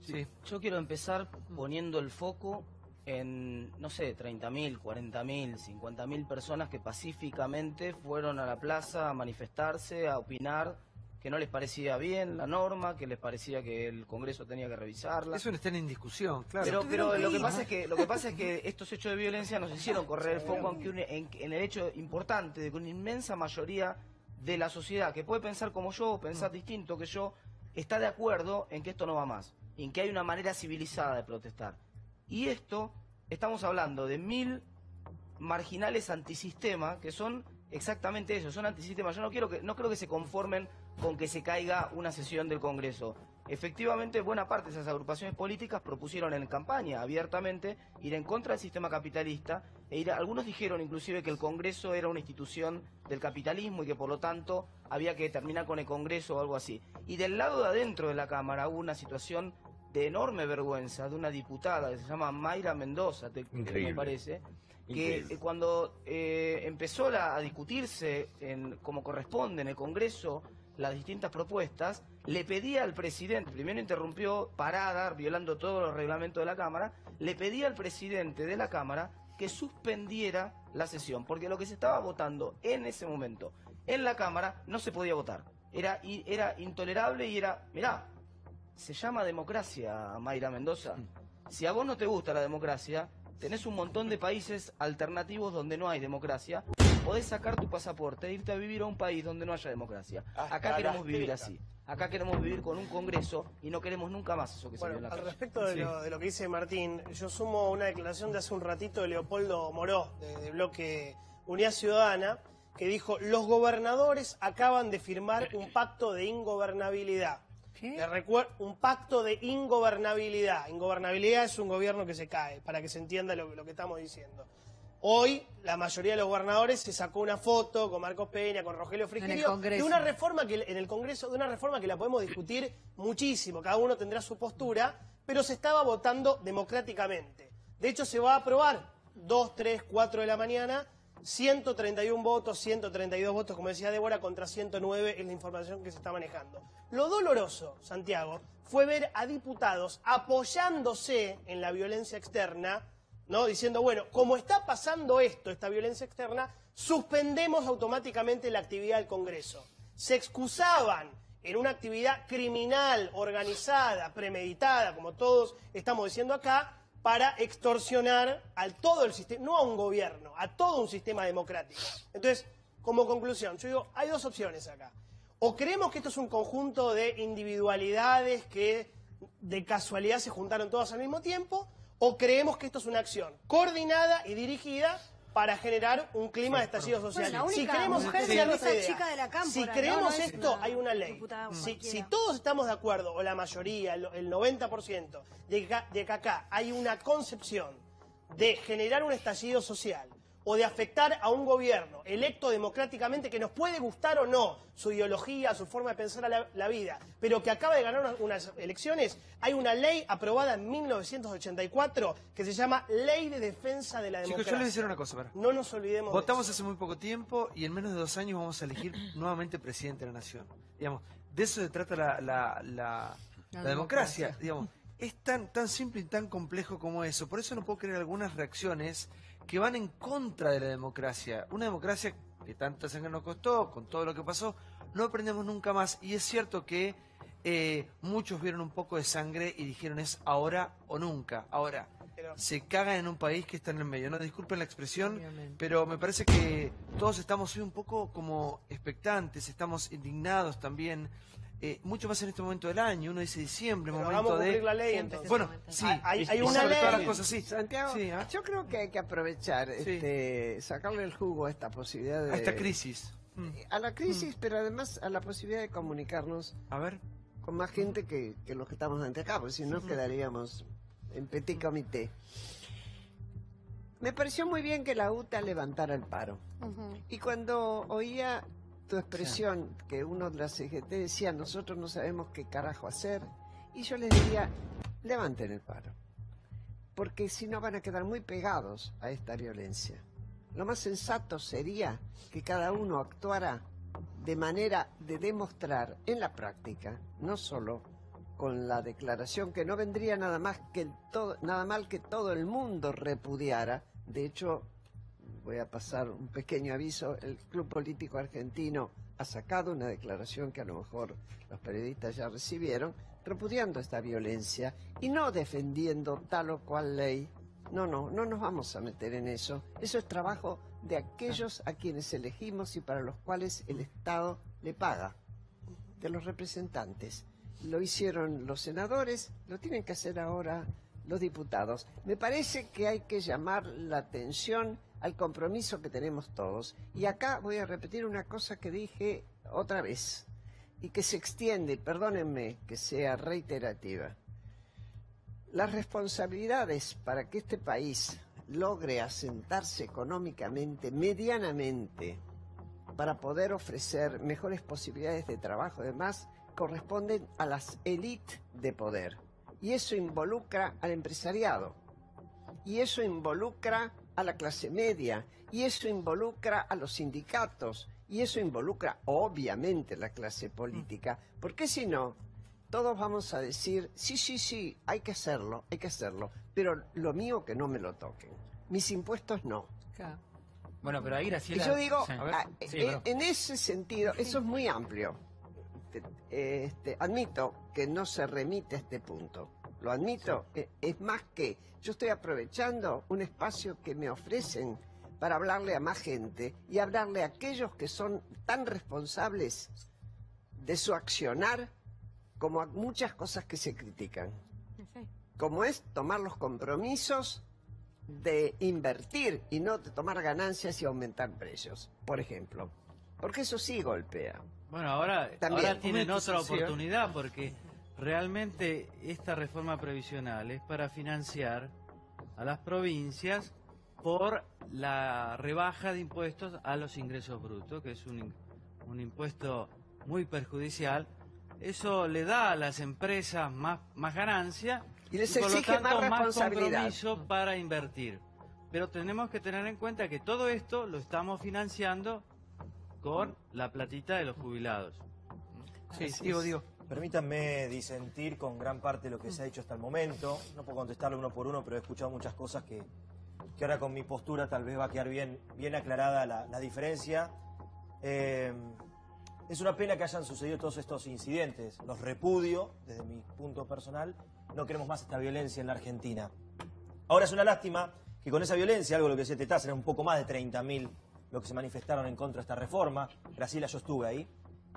Sí. Yo quiero empezar poniendo el foco en, no sé, 30.000, 40.000, 50.000 personas que pacíficamente fueron a la plaza a manifestarse, a opinar que no les parecía bien la norma, que les parecía que el Congreso tenía que revisarla.
Eso no está en discusión, claro.
Pero lo que pasa es que estos hechos de violencia nos hicieron correr el foco en el hecho importante de que una inmensa mayoría de la sociedad, que puede pensar como yo o pensar distinto que yo, está de acuerdo en que esto no va más, en que hay una manera civilizada de protestar. Y esto, estamos hablando de 1000 marginales antisistema, que son exactamente eso, son antisistemas. Yo no creo que se conformen con que se caiga una sesión del Congreso. Efectivamente, buena parte de esas agrupaciones políticas propusieron en campaña abiertamente ir en contra del sistema capitalista, algunos dijeron inclusive que el Congreso era una institución del capitalismo y que por lo tanto había que terminar con el Congreso o algo así. Y del lado de adentro de la Cámara hubo una situación de enorme vergüenza de una diputada que se llama Mayra Mendoza, me parece, que cuando empezó a discutirse como corresponde en el Congreso las distintas propuestas, le pedía al presidente, primero interrumpió parada, violando todos los reglamentos de la Cámara, le pedía al presidente de la Cámara que suspendiera la sesión, porque lo que se estaba votando en ese momento en la Cámara no se podía votar. Era intolerable y era, mirá, se llama democracia, Mayra Mendoza. Si a vos no te gusta la democracia, tenés un montón de países alternativos donde no hay democracia. Podés sacar tu pasaporte e irte a vivir a un país donde no haya democracia. Acá queremos vivir así. Acá queremos vivir con un Congreso y no queremos nunca más eso que salió en la calle.
Al respecto de lo que dice Martín, yo sumo una declaración de hace un ratito de Leopoldo Moró, de Bloque Unidad Ciudadana, que dijo: los gobernadores acaban de firmar un pacto de ingobernabilidad. Les recuerdo, un pacto de ingobernabilidad. Ingobernabilidad es un gobierno que se cae, para que se entienda lo que estamos diciendo. Hoy la mayoría de los gobernadores se sacó una foto con Marcos Peña, con Rogelio Frigerio, de una reforma que en el Congreso, de una reforma que la podemos discutir muchísimo, cada uno tendrá su postura, pero se estaba votando democráticamente. De hecho, se va a aprobar 2, 3, 4 de la mañana, 131 votos, 132 votos, como decía Débora, contra 109 es la información que se está manejando. Lo doloroso, Santiago, fue ver a diputados apoyándose en la violencia externa, ¿no? Diciendo, bueno, como está pasando esta violencia externa, suspendemos automáticamente la actividad del Congreso. Se excusaban en una actividad criminal, organizada, premeditada, como todos estamos diciendo acá, para extorsionar a todo el sistema, no a un gobierno, a todo un sistema democrático. Entonces, como conclusión, yo digo, hay dos opciones acá. O creemos que esto es un conjunto de individualidades que de casualidad se juntaron todas al mismo tiempo, o creemos que esto es una acción coordinada y dirigida para generar un clima de estallido social.
Bueno, si creemos
esto, hay una ley. Si todos estamos de acuerdo, o la mayoría, el 90%, de que acá hay una concepción de generar un estallido social o de afectar a un gobierno electo democráticamente, que nos puede gustar o no su ideología, su forma de pensar la vida, pero que acaba de ganar unas elecciones, hay una ley aprobada en 1984 que se llama Ley de Defensa de la Democracia.
Chicos, yo les voy a decir una cosa, para.
No nos olvidemos
Votamos
de
hace muy poco tiempo y en menos de 2 años vamos a elegir nuevamente presidente de la Nación. Digamos, de eso se trata la democracia. Digamos, es tan simple y tan complejo como eso. Por eso no puedo creer algunas reacciones que van en contra de la democracia. Una democracia que tanta sangre nos costó, con todo lo que pasó, no aprendemos nunca más. Y es cierto que muchos vieron un poco de sangre y dijeron es ahora o nunca. Ahora, se cagan en un país que está en el medio. No, disculpen la expresión, pero me parece que todos estamos hoy un poco como expectantes, estamos indignados también. Mucho más en este momento del año, 1 dice diciembre,
pero
momento
vamos a cumplir
de...
la ley, entonces.
Bueno, sí,
hay una ley.
Todas las cosas, sí.
Santiago,
sí,
yo creo que hay que aprovechar, sacarle el jugo a esta posibilidad de...
A esta crisis.
A la crisis, pero además a la posibilidad de comunicarnos con más gente que los que estamos ante acá, porque si no quedaríamos en petit comité. Me pareció muy bien que la UTA levantara el paro. Y cuando oía tu expresión, que uno de la CGT decía, nosotros no sabemos qué carajo hacer, y yo les diría, levanten el paro, porque si no van a quedar muy pegados a esta violencia. lo más sensato sería que cada uno actuara de manera de demostrar en la práctica, no solo con la declaración, que no vendría nada mal que todo el mundo repudiara. De hecho, voy a pasar un pequeño aviso, el Club Político Argentino ha sacado una declaración que a lo mejor los periodistas ya recibieron, repudiando esta violencia y no defendiendo tal o cual ley. No nos vamos a meter en eso. Eso es trabajo de aquellos a quienes elegimos y para los cuales el Estado le paga, de los representantes. Lo hicieron los senadores, lo tienen que hacer ahora los diputados. Me parece que hay que llamar la atención al compromiso que tenemos todos. Y acá voy a repetir una cosa que dije otra vez y que se extiende, perdónenme que sea reiterativa. Las responsabilidades para que este país logre asentarse económicamente, medianamente, para poder ofrecer mejores posibilidades de trabajo, además, corresponden a las élites de poder. Y eso involucra al empresariado, y eso involucra a la clase media, y eso involucra a los sindicatos, y eso involucra obviamente la clase política, porque si no, todos vamos a decir, sí, hay que hacerlo, pero lo mío que no me lo toquen, mis impuestos no.
Claro.
Bueno, pero ahí Graciela...
Y yo digo,
sí.
En ese sentido, eso es muy amplio. Admito que no se remite a este punto, lo admito, es más que yo estoy aprovechando un espacio que me ofrecen para hablarle a más gente y hablarle a aquellos que son tan responsables de su accionar como a muchas cosas que se critican, como es tomar los compromisos de invertir y no de tomar ganancias y aumentar precios, por ejemplo, porque eso sí golpea.
Bueno, ahora tienen otra oportunidad, porque realmente esta reforma previsional es para financiar a las provincias por la rebaja de impuestos a los ingresos brutos, que es un impuesto muy perjudicial. Eso le da a las empresas más ganancia
y les
por lo
exige
tanto
más responsabilidad,
compromiso para invertir. Pero tenemos que tener en cuenta que todo esto lo estamos financiando con la platita de los jubilados.
Sí, digo.
Permítanme disentir con gran parte de lo que se ha hecho hasta el momento. No puedo contestarlo uno por uno, pero he escuchado muchas cosas que ahora con mi postura tal vez va a quedar bien aclarada la diferencia. Es una pena que hayan sucedido todos estos incidentes. Los repudio desde mi punto personal. No queremos más esta violencia en la Argentina. Ahora es una lástima que con esa violencia, algo de lo que se te tasa, eran un poco más de 30.000 los que se manifestaron en contra de esta reforma. Graciela, yo estuve ahí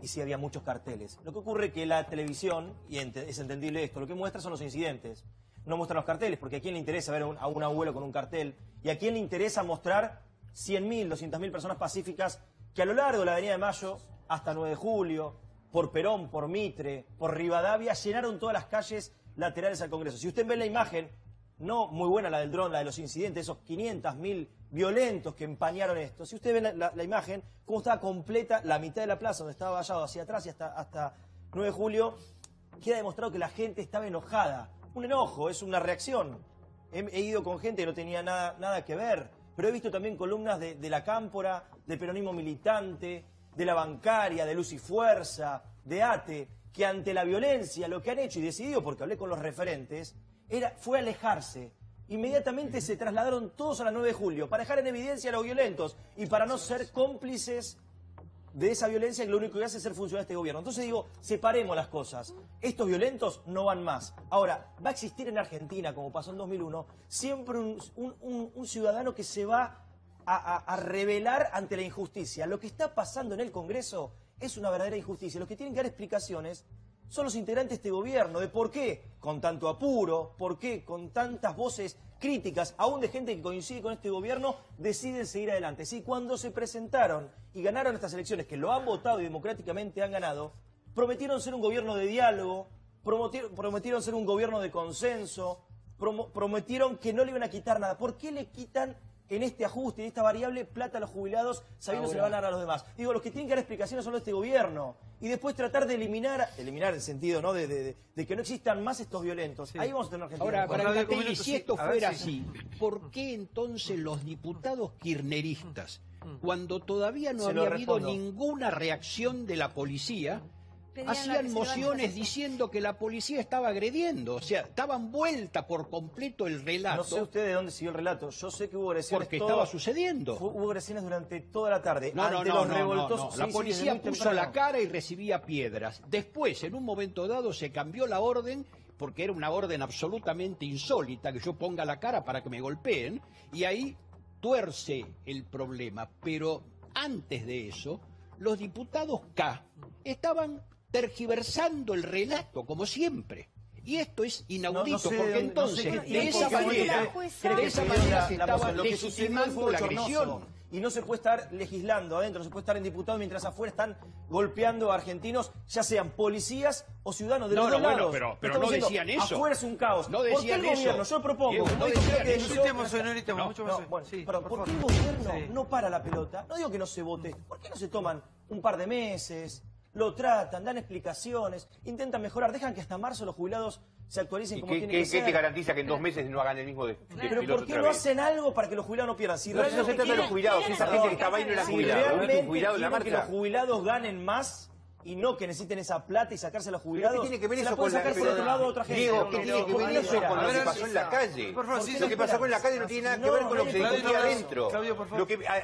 y sí había muchos carteles. Lo que ocurre es que la televisión, y es entendible esto, lo que muestra son los incidentes. No muestra los carteles, porque ¿a quién le interesa ver a un abuelo con un cartel? ¿Y a quién le interesa mostrar 100.000, 200.000 personas pacíficas que a lo largo de la Avenida de Mayo hasta 9 de Julio, por Perón, por Mitre, por Rivadavia, llenaron todas las calles laterales al Congreso? Si usted ve la imagen, no muy buena la del dron, la de los incidentes, esos 500.000 violentos que empañaron esto. Si usted ve la imagen, cómo estaba completa la mitad de la plaza, donde estaba vallado hacia atrás y hasta 9 de julio, queda demostrado que la gente estaba enojada. Un enojo, es una reacción. He ido con gente que no tenía nada que ver, pero he visto también columnas de la Cámpora, del peronismo militante, de la bancaria, de Luz y Fuerza, de ATE, que ante la violencia lo que han hecho y decidido, porque hablé con los referentes, fue alejarse. Inmediatamente se trasladaron todos a la 9 de julio para dejar en evidencia a los violentos y para no ser cómplices de esa violencia, que lo único que hace es ser funcionario de este gobierno. Entonces digo, separemos las cosas. Estos violentos no van más. Ahora, va a existir en Argentina, como pasó en 2001, siempre un ciudadano que se va a rebelar ante la injusticia. Lo que está pasando en el Congreso es una verdadera injusticia. Los que tienen que dar explicaciones son los integrantes de este gobierno, de por qué con tanto apuro, por qué con tantas voces críticas, aún de gente que coincide con este gobierno, deciden seguir adelante. Si cuando se presentaron y ganaron estas elecciones, que lo han votado y democráticamente han ganado, prometieron ser un gobierno de diálogo, prometieron ser un gobierno de consenso, prometieron que no le iban a quitar nada. ¿Por qué le quitan en este ajuste, en esta variable, plata a los jubilados, sabiendo que se le van a dar a los demás. Digo, los que tienen que dar explicaciones son los de este gobierno. Y después tratar de eliminar el sentido, ¿no? De que no existan más estos violentos. Sí. Ahí vamos a tener Argentina.
Ahora, Brancatelli, si esto fuera así, ¿por qué entonces los diputados kirchneristas, cuando todavía no había habido ninguna reacción de la policía, hacían mociones diciendo que la policía estaba agrediendo? O sea, daban vuelta por completo el relato.
No sé usted de dónde siguió el relato. Yo sé que hubo agresiones.
Porque estaba sucediendo.
Hubo agresiones durante toda la tarde.
No. La policía puso la cara y recibía piedras. Después, en un momento dado, se cambió la orden, porque era una orden absolutamente insólita, que yo ponga la cara para que me golpeen, y ahí tuerce el problema. Pero antes de eso, los diputados K estaban tergiversando el relato, como siempre. Y esto es inaudito, porque entonces, de esa manera se estaba legitimando la agresión.
Y no se puede estar legislando adentro, no se puede estar en diputado mientras afuera están golpeando a argentinos, ya sean policías o ciudadanos de los dos lados.
Pero no decían eso.
Afuera es un caos.
No decían
¿Por qué el gobierno? Yo propongo.
No decían
eso. ¿Por qué el gobierno no para la pelota? No digo que no se vote. ¿Por qué no se toman un par de meses? Lo tratan, dan explicaciones, intentan mejorar, dejan que hasta marzo los jubilados se actualicen como tienen que ser.
¿Qué te garantiza que en 2 meses no hagan el mismo
Pero ¿por qué no hacen algo para que los jubilados no pierdan? Si
no se trata de los jubilados, esa gente que estaba ahí no era jubilado.
Realmente que los jubilados ganen más y no que necesiten esa plata y sacarse a los jubilados.
¿Qué tiene que ver eso
con
la
otro lado a otra gente?
Diego, ¿qué tiene que ver eso con lo que pasó en la calle? Lo que pasó en la calle no tiene nada que ver con lo que se discutía adentro.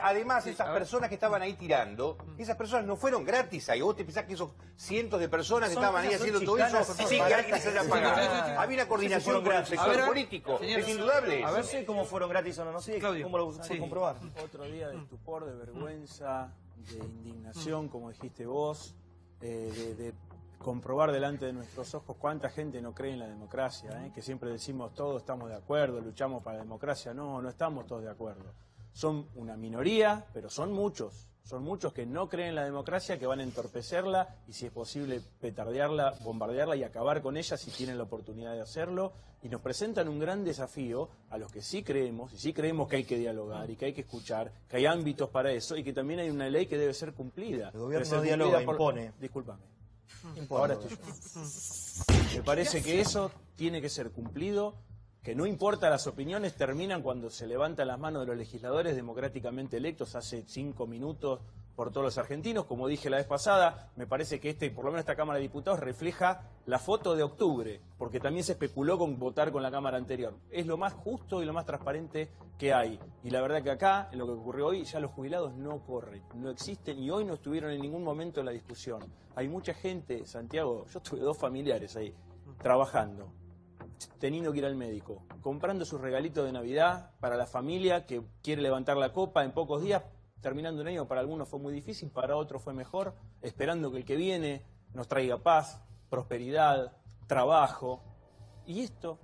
Además, esas personas que estaban ahí tirando, esas personas no fueron gratis ahí. ¿Vos te pensás que esos cientos de personas que estaban ahí haciendo todo eso sin que alguien se haya pagado? Había una coordinación con el sector político, es indudable.
A ver si cómo fueron gratis o no, no sé cómo lo pueden comprobar.
Otro día de estupor, de vergüenza, de indignación, como dijiste vos. De comprobar delante de nuestros ojos cuánta gente no cree en la democracia, que siempre decimos todos estamos de acuerdo, luchamos para la democracia. No estamos todos de acuerdo. Son una minoría, pero son muchos que no creen en la democracia, que van a entorpecerla y si es posible petardearla, bombardearla y acabar con ella si tienen la oportunidad de hacerlo. Y nos presentan un gran desafío a los que sí creemos, y sí creemos que hay que dialogar y que hay que escuchar, que hay ámbitos para eso y que también hay una ley que debe ser cumplida.
El gobierno no dialoga, impone.
Discúlpame. Ahora estoy yo. Me parece que eso tiene que ser cumplido, que no importa las opiniones, terminan cuando se levantan las manos de los legisladores democráticamente electos hace 5 minutos por todos los argentinos. Como dije la vez pasada, me parece que por lo menos esta Cámara de Diputados refleja la foto de octubre, porque también se especuló con votar con la Cámara anterior. Es lo más justo y lo más transparente que hay. Y la verdad que acá, en lo que ocurrió hoy, ya los jubilados no corren, no existen y hoy no estuvieron en ningún momento en la discusión. Hay mucha gente, Santiago, yo tuve 2 familiares ahí, trabajando, teniendo que ir al médico, comprando sus regalitos de Navidad para la familia que quiere levantar la copa en pocos días. Terminando un año para algunos fue muy difícil, para otros fue mejor, esperando que el que viene nos traiga paz, prosperidad, trabajo. ¿Y esto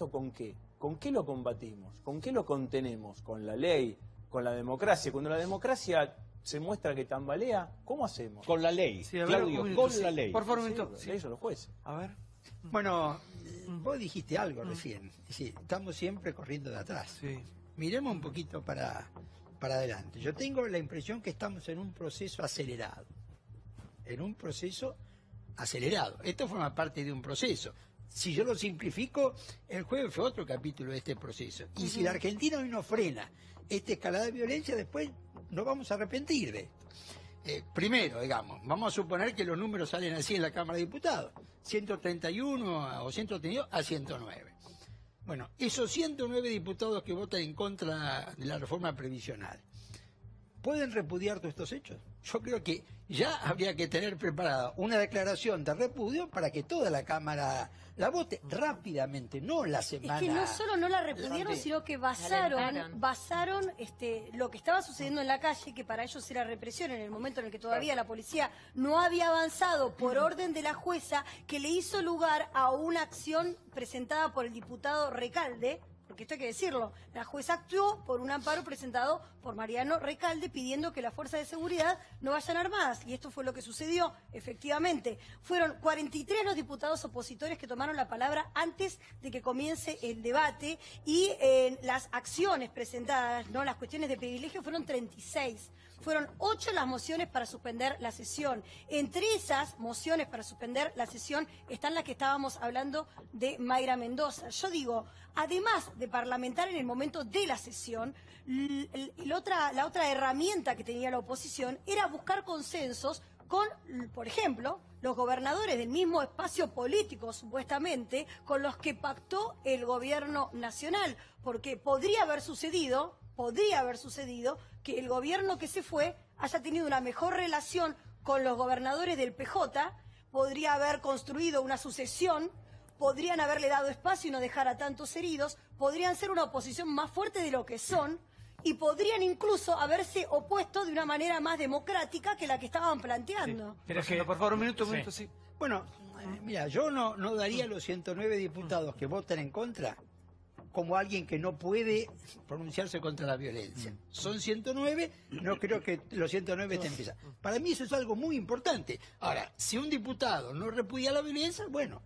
con qué? ¿Con qué lo combatimos? ¿Con qué lo contenemos? ¿Con la ley? ¿Con la democracia? Cuando la democracia se muestra que tambalea, ¿cómo hacemos?
Con la ley,
sí,
Claudio, con la ley.
Por favor, un momento.
Sí, eso los jueces.
A ver.
Bueno, vos dijiste algo recién. Sí, estamos siempre corriendo de atrás.
Sí.
Miremos un poquito para adelante. Yo tengo la impresión que estamos en un proceso acelerado. Esto forma parte de un proceso. Si yo lo simplifico, el jueves fue otro capítulo de este proceso. Y si la Argentina hoy no frena esta escalada de violencia, después nos vamos a arrepentir de esto. Primero, digamos, vamos a suponer que los números salen así en la Cámara de Diputados. 131 o 132 a 109. Bueno, esos 109 diputados que votan en contra de la reforma previsional, ¿pueden repudiar todos estos hechos? Yo creo que ya habría que tener preparada una declaración de repudio para que toda la Cámara la vote rápidamente, no la semana.
Es que no solo no la repudieron, sino que basaron lo que estaba sucediendo en la calle, que para ellos era represión en el momento en el que todavía la policía no había avanzado por orden de la jueza, que le hizo lugar a una acción presentada por el diputado Recalde, porque esto hay que decirlo, la jueza actuó por un amparo presentado por Mariano Recalde pidiendo que las fuerzas de seguridad no vayan armadas, y esto fue lo que sucedió, efectivamente. Fueron 43 los diputados opositores que tomaron la palabra antes de que comience el debate, y las acciones presentadas, no, las cuestiones de privilegio, fueron 36. Fueron 8 las mociones para suspender la sesión. Entre esas mociones para suspender la sesión están las que estábamos hablando de Mayra Mendoza. Yo digo, además de parlamentar en el momento de la sesión, la otra herramienta que tenía la oposición era buscar consensos con, por ejemplo, los gobernadores del mismo espacio político, supuestamente, con los que pactó el gobierno nacional, porque podría haber sucedido que el gobierno que se fue haya tenido una mejor relación con los gobernadores del PJ, podría haber construido una sucesión, podrían haberle dado espacio y no dejar a tantos heridos, podrían ser una oposición más fuerte de lo que son, y podrían incluso haberse opuesto de una manera más democrática que la que estaban planteando.
Sí. Pero que, por favor, un minuto, sí.
Bueno, mira, yo no daría los 109 diputados que voten en contra como alguien que no puede pronunciarse contra la violencia. Son 109, no creo que los 109 estén empiezan. Para mí eso es algo muy importante. Ahora, si un diputado no repudia la violencia, bueno,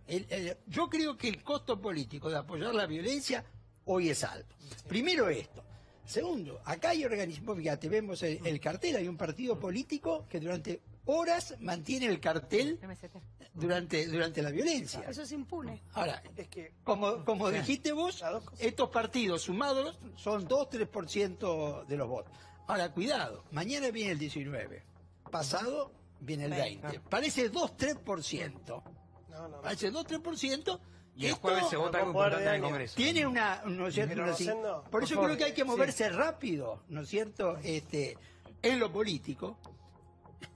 yo creo que el costo político de apoyar la violencia hoy es alto. Primero esto. Segundo, acá hay organismos, fíjate, vemos el cartel, hay un partido político que durante horas mantiene el cartel durante la violencia.
Eso es impune.
Ahora, como dijiste vos, estos partidos sumados son 2-3% de los votos. Ahora, cuidado, mañana viene el 19, pasado viene el 20. Parece 2-3%. Parece 2-3%.
Y el jueves se vota algo importante en el Congreso.
Tiene ¿no es cierto? Por eso creo que hay que moverse rápido, ¿no es cierto? En lo político,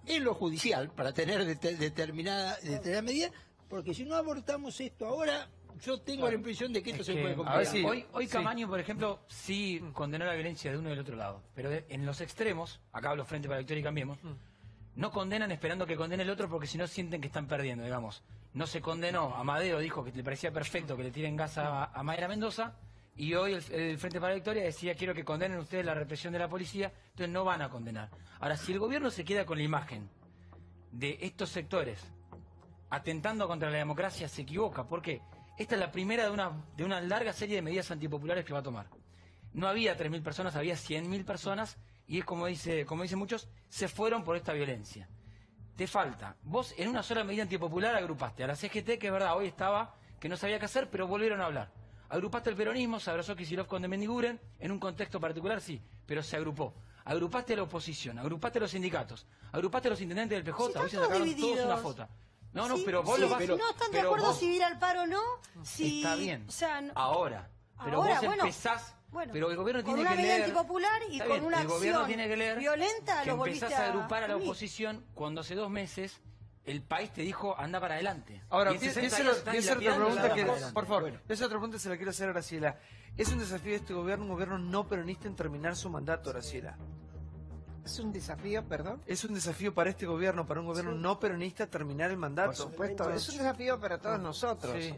en lo judicial, para tener determinada medida, porque si no abortamos esto ahora, yo tengo la impresión de que esto se puede complicar.
Hoy Camaño, por ejemplo, sí condenó la violencia de uno y del otro lado, pero en los extremos, acá hablo Frente para la Victoria y Cambiemos, no condenan esperando que condene el otro porque si no sienten que están perdiendo, digamos. No se condenó, Amadeo dijo que le parecía perfecto que le tiren gas a Mayra Mendoza, y hoy el Frente para la Victoria decía, quiero que condenen ustedes la represión de la policía, entonces no van a condenar. Ahora, si el gobierno se queda con la imagen de estos sectores atentando contra la democracia, se equivoca, porque esta es la primera de una larga serie de medidas antipopulares que va a tomar. No había 3.000 personas, había 100.000 personas, y es como dicen muchos, se fueron por esta violencia. Te falta. Vos en una sola medida antipopular agrupaste a la CGT, que es verdad, hoy estaba, que no sabía qué hacer, pero volvieron a hablar. Agrupaste el peronismo, se abrazó Kicillof con de Mendiguren, en un contexto particular sí, pero se agrupó. Agrupaste a la oposición, agrupaste a los sindicatos, agrupaste a los intendentes del PJ, hoy se sacaron todos una foto. No, pero vos lo vas...
Si no están de acuerdo si ir al paro o no,
está bien,
o sea,
ahora. Pero vos empezás... pero el gobierno tiene que leer...
Con una medida antipopular y con una acción violenta lo volviste a...
empezás a agrupar a la oposición cuando hace 2 meses el país te dijo anda para adelante.
Ahora, esa otra pregunta que... Por favor, esa otra pregunta se la quiero hacer a Graciela. ¿Es un desafío de este gobierno, un gobierno no peronista, en terminar su mandato, Graciela?
¿Es un desafío, perdón?
¿Es un desafío para este gobierno, para un gobierno no peronista, terminar el mandato?
Por supuesto, es un desafío para todos nosotros.
Sí.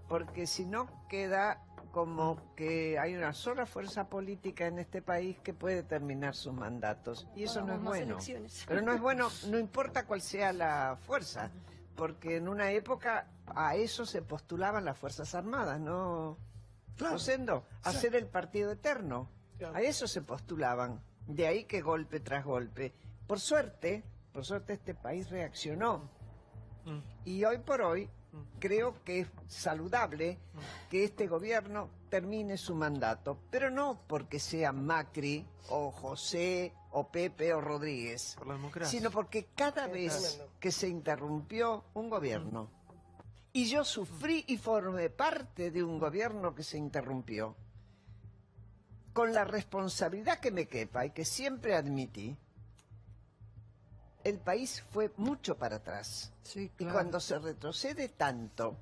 Porque si no queda como que hay una sola fuerza política en este país que puede terminar sus mandatos. Y eso no es bueno. Pero no es bueno, no importa cuál sea la fuerza, porque en una época a eso se postulaban las Fuerzas Armadas, ¿no? Claro. Rosendo, hacer el partido eterno. A eso se postulaban. De ahí que golpe tras golpe. Por suerte este país reaccionó. Y hoy por hoy creo que es saludable que este gobierno termine su mandato, pero no porque sea Macri o José o Pepe o Rodríguez, sino porque cada vez que se interrumpió un gobierno, y yo sufrí y formé parte de un gobierno que se interrumpió, con la responsabilidad que me quepa y que siempre admití, el país fue mucho para atrás.
Sí, claro.
Y cuando se retrocede tanto,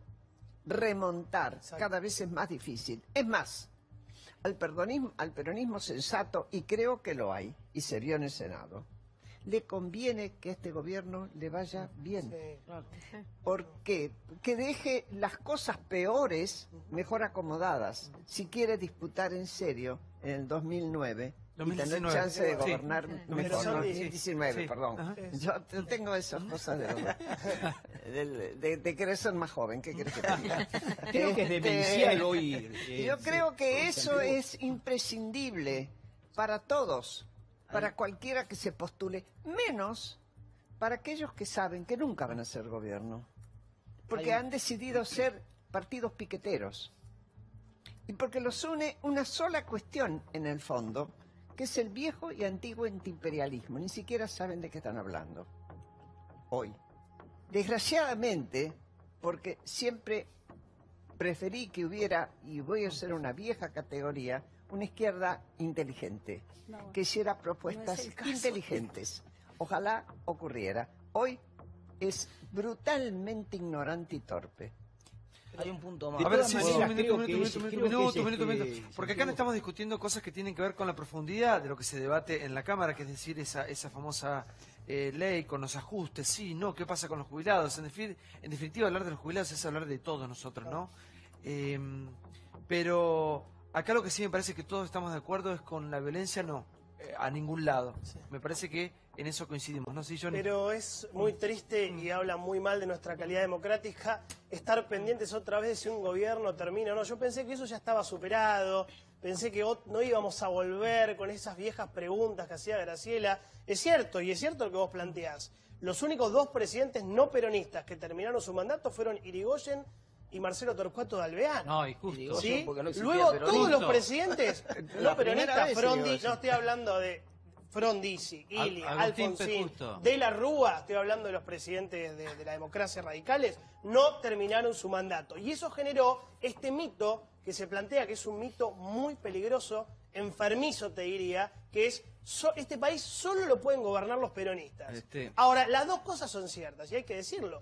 remontar cada vez es más difícil. Es más, al peronismo sensato, y creo que lo hay, y se vio en el Senado, le conviene que a este gobierno le vaya bien. ¿Por qué? Que deje las cosas peores mejor acomodadas. Si quiere disputar en serio en el 2009... y tener chance de gobernar mejor. 2019, perdón. Ajá. Yo tengo esas cosas de querer ser más joven. ¿Qué querés que te diga?
Creo que es demencial hoy.
Yo creo que eso es imprescindible para todos, para cualquiera que se postule, menos para aquellos que saben que nunca van a ser gobierno, porque han decidido ser partidos piqueteros. Y porque los une una sola cuestión en el fondo, que es el viejo y antiguo antiimperialismo. Ni siquiera saben de qué están hablando hoy. Desgraciadamente, porque siempre preferí que hubiera, y voy a ser una vieja categoría, una izquierda inteligente, que hiciera propuestas inteligentes. Ojalá ocurriera. Hoy es brutalmente ignorante y torpe.
Hay un punto más.
A ver, un minuto. Porque acá no estamos discutiendo cosas que tienen que ver con la profundidad de lo que se debate en la Cámara, que es decir, esa famosa ley con los ajustes, sí, no, qué pasa con los jubilados. En definitiva, hablar de los jubilados es hablar de todos nosotros, ¿no? Pero acá lo que sí me parece que todos estamos de acuerdo es con la violencia, no, a ningún lado. Sí. Me parece que en eso coincidimos, ¿no? Sí, Johnny.
Pero es muy triste y habla muy mal de nuestra calidad democrática estar pendientes otra vez de si un gobierno termina o no. Yo pensé que eso ya estaba superado, pensé que no íbamos a volver con esas viejas preguntas que hacía Graciela. Es cierto, y es cierto lo que vos planteás. Los únicos dos presidentes no peronistas que terminaron su mandato fueron Irigoyen y Marcelo Torcuato de Alvear.
No, y justo.
¿Sí?
No
luego
peronismo.
todos los presidentes no peronistas, Frondi, no estoy hablando de Frondizi, Ili, Alfonsín, De la Rúa, estoy hablando de los presidentes de la democracia radicales, no terminaron su mandato. Y eso generó este mito que se plantea, que es un mito muy peligroso, enfermizo te diría, que es este país solo lo pueden gobernar los peronistas. Ahora, las dos cosas son ciertas y hay que decirlo.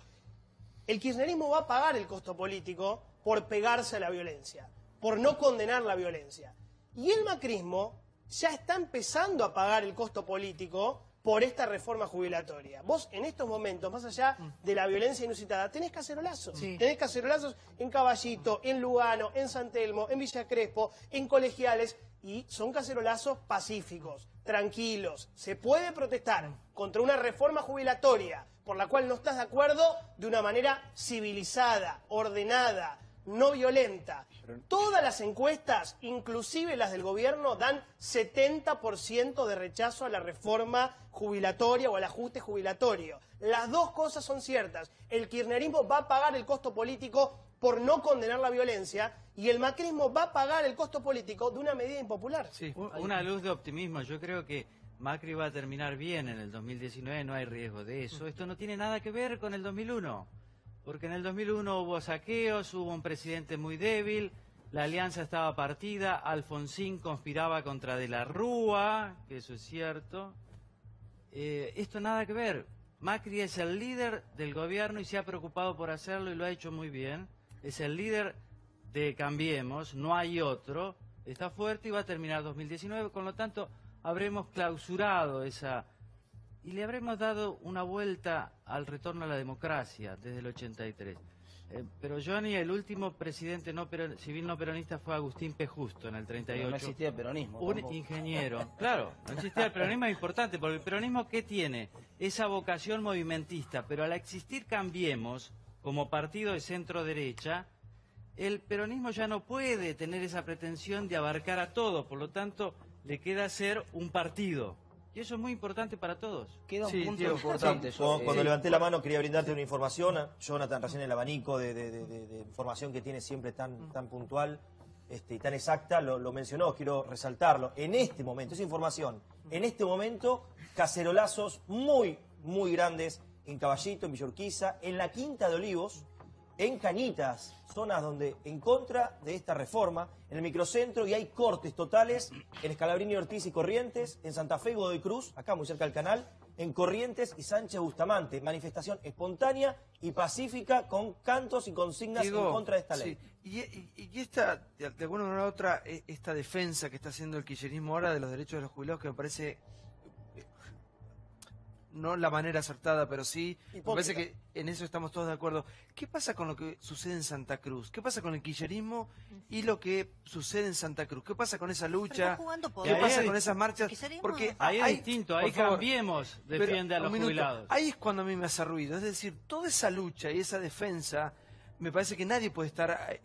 El kirchnerismo va a pagar el costo político por pegarse a la violencia, por no condenar la violencia. Y el macrismo ya está empezando a pagar el costo político por esta reforma jubilatoria. Vos en estos momentos, más allá de la violencia inusitada, tenés cacerolazos. Sí. Tenés cacerolazos en Caballito, en Lugano, en San Telmo, en Villa Crespo, en Colegiales, y son cacerolazos pacíficos, tranquilos. Se puede protestar contra una reforma jubilatoria por la cual no estás de acuerdo de una manera civilizada, ordenada, no violenta. Todas las encuestas, inclusive las del gobierno, dan 70% de rechazo a la reforma jubilatoria o al ajuste jubilatorio. Las dos cosas son ciertas. El kirchnerismo va a pagar el costo político por no condenar la violencia y el macrismo va a pagar el costo político de una medida impopular.
Sí, una luz de optimismo. Yo creo que Macri va a terminar bien en el 2019, no hay riesgo de eso. Esto no tiene nada que ver con el 2001. Porque en el 2001 hubo saqueos, hubo un presidente muy débil, la alianza estaba partida, Alfonsín conspiraba contra De la Rúa, que eso es cierto. Esto nada que ver. Macri es el líder del gobierno y se ha preocupado por hacerlo y lo ha hecho muy bien. Es el líder de Cambiemos, no hay otro. Está fuerte y va a terminar 2019, con lo tanto habremos clausurado esa... Y le habremos dado una vuelta al retorno a la democracia desde el 83. Pero Johnny, el último presidente civil no peronista fue Agustín P. Justo en el 38.
No existía el peronismo.
Un ingeniero. Claro, no existía el peronismo, es importante, porque el peronismo, ¿qué tiene? Esa vocación movimentista, pero al existir Cambiemos como partido de centro-derecha, el peronismo ya no puede tener esa pretensión de abarcar a todos, por lo tanto, le queda ser un partido. Y eso es muy importante para todos.
Queda un punto importante.
Cuando levanté la mano quería brindarte una información. Jonathan, recién el abanico de información que tiene siempre tan puntual y tan exacta, lo mencionó, quiero resaltarlo. En este momento, esa información, en este momento, cacerolazos muy, muy grandes en Caballito, en Villa Urquiza, en la Quinta de Olivos, en Cañitas, zonas donde en contra de esta reforma, en el microcentro, y hay cortes totales en Scalabrini, Ortiz y Corrientes, en Santa Fe y Godoy Cruz, acá muy cerca del canal, en Corrientes y Sánchez Bustamante. Manifestación espontánea y pacífica con cantos y consignas en contra de esta ley.
Sí. Y esta, de alguna manera u otra, esta defensa que está haciendo el kirchnerismo ahora de los derechos de los jubilados, que me parece no la manera acertada, pero sí, me
Hipócrita.
parece que en eso estamos todos de acuerdo. ¿Qué pasa con lo que sucede en Santa Cruz? ¿Qué pasa con el kirchnerismo y lo que sucede en Santa Cruz? ¿Qué pasa con esa lucha? ¿Qué pasa con esas marchas? Porque
ahí es distinto, ahí
por favor,
Cambiemos
pero,
defiende a los
un minuto,
jubilados.
Ahí es cuando a mí me hace ruido. Es decir, toda esa lucha y esa defensa, me parece que nadie puede estar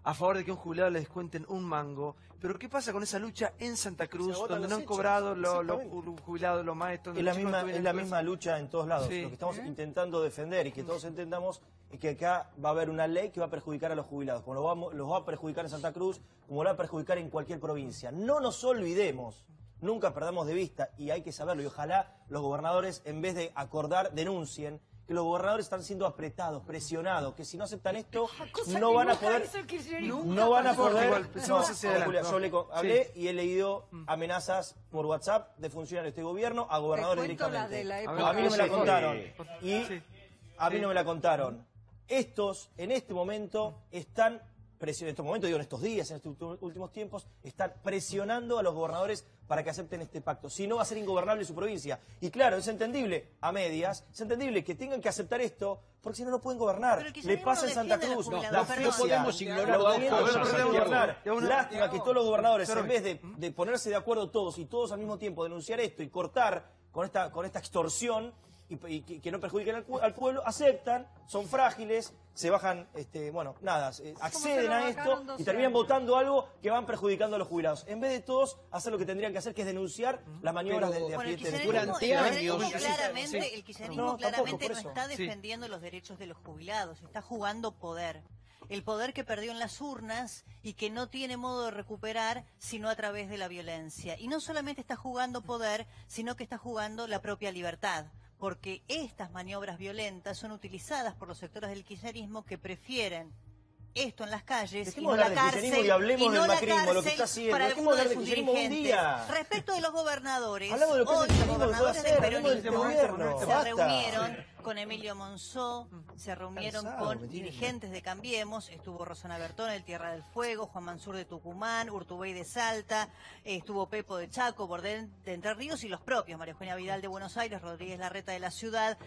a favor de que a un jubilado le descuenten un mango. Pero ¿qué pasa con esa lucha en Santa Cruz,
agotan
donde
los
no han
hechos,
cobrado los
exactamente.
jubilados, los maestros?
Es
los
la
chicos
misma,
que
es
vienen
la
después?
misma lucha en todos lados.
Sí.
Lo que estamos intentando defender y que todos entendamos es que acá va a haber una ley que va a perjudicar a los jubilados, como los va a perjudicar en Santa Cruz, como lo va a perjudicar en cualquier provincia. No nos olvidemos, nunca perdamos de vista, y hay que saberlo, y ojalá los gobernadores, en vez de acordar, denuncien, que los gobernadores están siendo apretados, presionados, que si no aceptan esto, no van a poder... No van a poder... No, Julia, yo hablé y he leído amenazas por WhatsApp de funcionarios de este gobierno a gobernadores directamente. A mí no me la contaron. Y a mí no me la contaron. Estos, en este momento, están en estos momentos, digo en estos días, en estos últimos tiempos, están presionando a los gobernadores para que acepten este pacto. Si no, va a ser ingobernable su provincia. Y claro, es entendible, a medias, es entendible que tengan que aceptar esto, porque si no, no pueden gobernar. Le pasa en Santa Cruz, la oficia,
podemos ignorar
los
dos
gobiernos
cosas,
no pueden
Santiago.
gobernar. Lástima que todos los gobernadores, en vez de ponerse de acuerdo todos y todos al mismo tiempo denunciar esto y cortar con esta extorsión, y que no perjudiquen al pueblo, aceptan, son frágiles, se bajan, acceden a esto y terminan votando algo que van perjudicando a los jubilados. En vez de todos hacer lo que tendrían que hacer, que es denunciar las maniobras de apriete de
durante años. El kirchnerismo claramente no
por eso.
está defendiendo los derechos de los jubilados, está jugando poder. El poder que perdió en las urnas y que no tiene modo de recuperar sino a través de la violencia. Y no solamente está jugando poder, sino que está jugando la propia libertad. Porque estas maniobras violentas son utilizadas por los sectores del kirchnerismo que prefieren esto en las calles y no la cárcel,
y hablemos del macrismo, lo que está haciendo.
para algunos de sus
kirchnerismo un
dirigentes.
día.
Respecto de los gobernadores,
Hablamos de lo que
hoy
hace el
los
kirchnerismo, lo que puede
gobernadores
hacer,
del
hablemos del
peronismo
gobierno,
se
basta.
reunieron con Emilio Monzó, se reunieron
Cansado,
con
me tiene.
dirigentes de Cambiemos, estuvo Rosana Bertón, el Tierra del Fuego, Juan Mansur de Tucumán, Urtubey de Salta, estuvo Pepo de Chaco, Bordel de Entre Ríos y los propios, María Eugenia Vidal de Buenos Aires, Rodríguez Larreta de la Ciudad.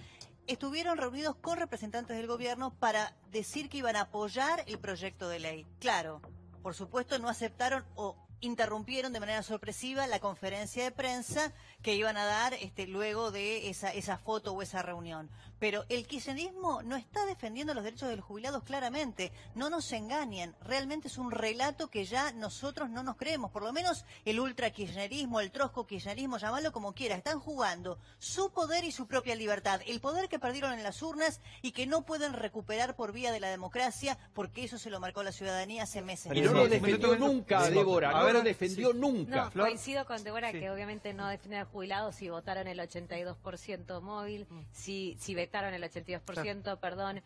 Estuvieron reunidos con representantes del gobierno para decir que iban a apoyar el proyecto de ley. Claro, por supuesto no aceptaron o interrumpieron de manera sorpresiva la conferencia de prensa que iban a dar luego de esa foto o esa reunión. Pero el kirchnerismo no está defendiendo los derechos de los jubilados claramente. No nos engañen. Realmente es un relato que ya nosotros no nos creemos. Por lo menos el ultra kirchnerismo, el trosco kirchnerismo, llamalo como quiera. Están jugando su poder y su propia libertad. El poder que perdieron en las urnas y que no pueden recuperar por vía de la democracia porque eso se lo marcó la ciudadanía hace meses.
Y no lo defendió nunca, Débora. No lo defendió nunca.
No, coincido con Débora que obviamente no defienden a los jubilados si votaron el 82% móvil, si vetaron el 82%, perdón,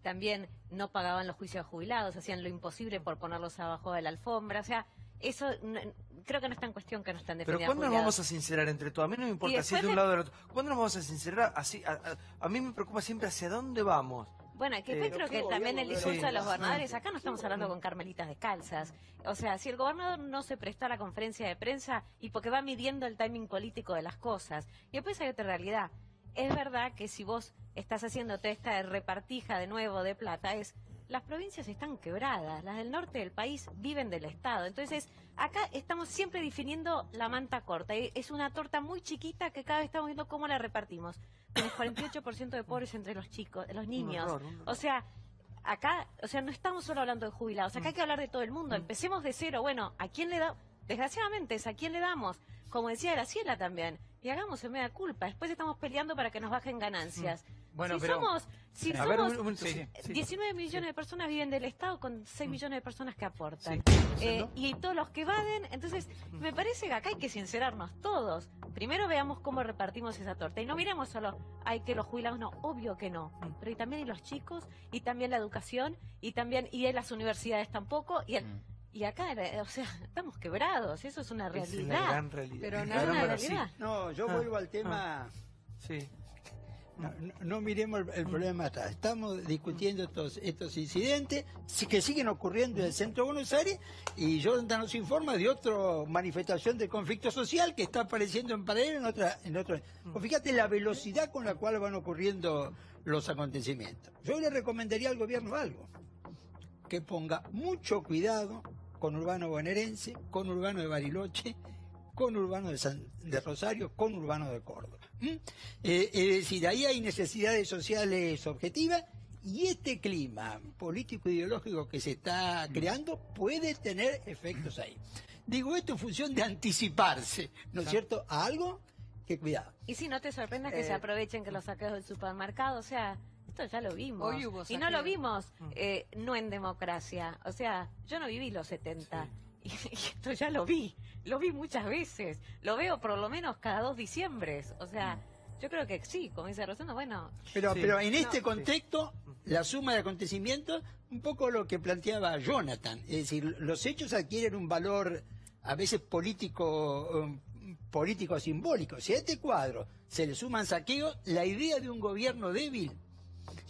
también no pagaban los juicios de jubilados, hacían lo imposible por ponerlos abajo de la alfombra, o sea, eso creo que no está en cuestión que no están defendiendo.
Pero ¿cuándo nos vamos a sincerar entre todos? A mí no me importa si es de un lado o del otro. ¿Cuándo nos vamos a sincerar? Así, a mí me preocupa siempre hacia dónde vamos.
Bueno, que después creo que también el discurso de los gobernadores, acá no estamos hablando con carmelitas descalzas. O sea, si el gobernador no se prestó a la conferencia de prensa y porque va midiendo el timing político de las cosas. Y después hay otra realidad. Es verdad que si vos estás haciéndote esta repartija de nuevo de plata, las provincias están quebradas, las del norte del país viven del Estado. Entonces, acá estamos siempre definiendo la manta corta. Es una torta muy chiquita que cada vez estamos viendo cómo la repartimos. Tenés 48% de pobres entre los chicos, los niños. Un horror. O sea, acá, no estamos solo hablando de jubilados, acá hay que hablar de todo el mundo. Empecemos de cero. Bueno, ¿a quién le damos? Desgraciadamente es a quién le damos. Como decía Graciela también. Y hagamos en media culpa. Después estamos peleando para que nos bajen ganancias.
Bueno,
si
pero...
somos 19 millones de personas viven del Estado con 6 millones de personas que aportan. Y todos los que evaden, entonces me parece que acá hay que sincerarnos todos. Primero veamos cómo repartimos esa torta. Y no miremos solo, hay que los jubilados, no, obvio que no. Pero y también los chicos, y también la educación, y en las universidades tampoco, y acá, estamos quebrados, eso es una realidad.
Es una gran realidad.
Pero
es una realidad.
No, yo vuelvo al tema...
Sí.
No miremos el problema atrás. Estamos discutiendo estos incidentes que siguen ocurriendo en el centro de Buenos Aires, y Jonathan nos informa de otra manifestación de conflicto social que está apareciendo en paralelo en otra. Pues fíjate la velocidad con la cual van ocurriendo los acontecimientos. Yo le recomendaría al gobierno algo: que ponga mucho cuidado con Urbano bonaerense, con Urbano de Bariloche, con Urbano de Rosario, con Urbano de Córdoba. Es decir, ahí hay necesidades sociales objetivas, y este clima político-ideológico que se está creando puede tener efectos ahí. Digo esto en función de anticiparse, ¿no es cierto?, a algo que cuidado.
Y si no te sorprendas que se aprovechen que los saqueos del supermercado, o sea, esto ya lo vimos.
Hoy hubo
y no lo
saqueo.
vimos no en democracia. O sea, yo no viví los 70. Y esto ya lo vi muchas veces. Lo veo por lo menos cada 2 diciembres. O sea, yo creo que sí, como dice Rosendo, bueno.
Pero en este contexto, la suma de acontecimientos, un poco lo que planteaba Jonathan, es decir, los hechos adquieren un valor a veces político simbólico. Si a este cuadro se le suman saqueos, la idea de un gobierno débil,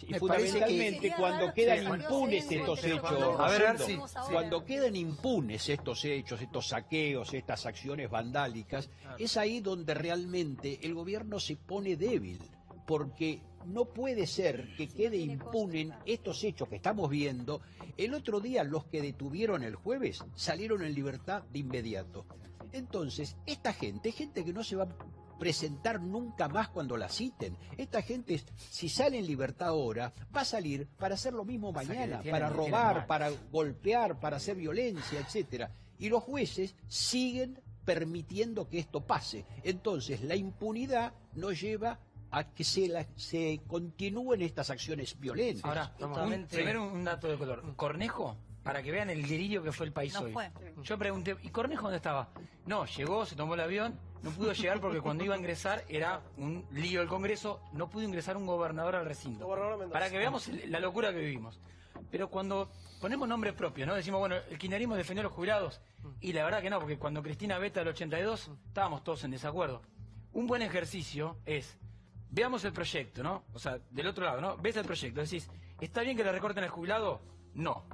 Y fundamentalmente cuando quedan impunes estos hechos,
A ver, Arci.
cuando quedan impunes estos hechos, estos saqueos, estas acciones vandálicas, es ahí donde realmente el gobierno se pone débil, porque no puede ser que quede impunen estos hechos que estamos viendo. El otro día los que detuvieron el jueves salieron en libertad de inmediato. Entonces, esta gente, gente que no se va a presentar nunca más cuando la citen. Esta gente, si sale en libertad ahora, va a salir para hacer lo mismo mañana, para robar, para golpear, para hacer violencia, etcétera. Y los jueces siguen permitiendo que esto pase. Entonces, la impunidad nos lleva a que se continúen estas acciones violentas.
Ahora, primero un dato de color. Cornejo, para que vean el delirio que fue el país hoy. Yo pregunté, ¿y Cornejo dónde estaba? No, llegó, se tomó el avión, no pudo llegar porque cuando iba a ingresar era un lío del Congreso, no pudo ingresar un gobernador al recinto. Para que veamos la locura que vivimos. Pero cuando ponemos nombres propios, ¿no? Decimos, bueno, el kirchnerismo defendió a los jubilados, y la verdad que no, porque cuando Cristina veta el 82, estábamos todos en desacuerdo. Un buen ejercicio es, veamos el proyecto, ¿no? O sea, del otro lado, ¿no? Ves el proyecto, decís, ¿está bien que le recorten al jubilado? No.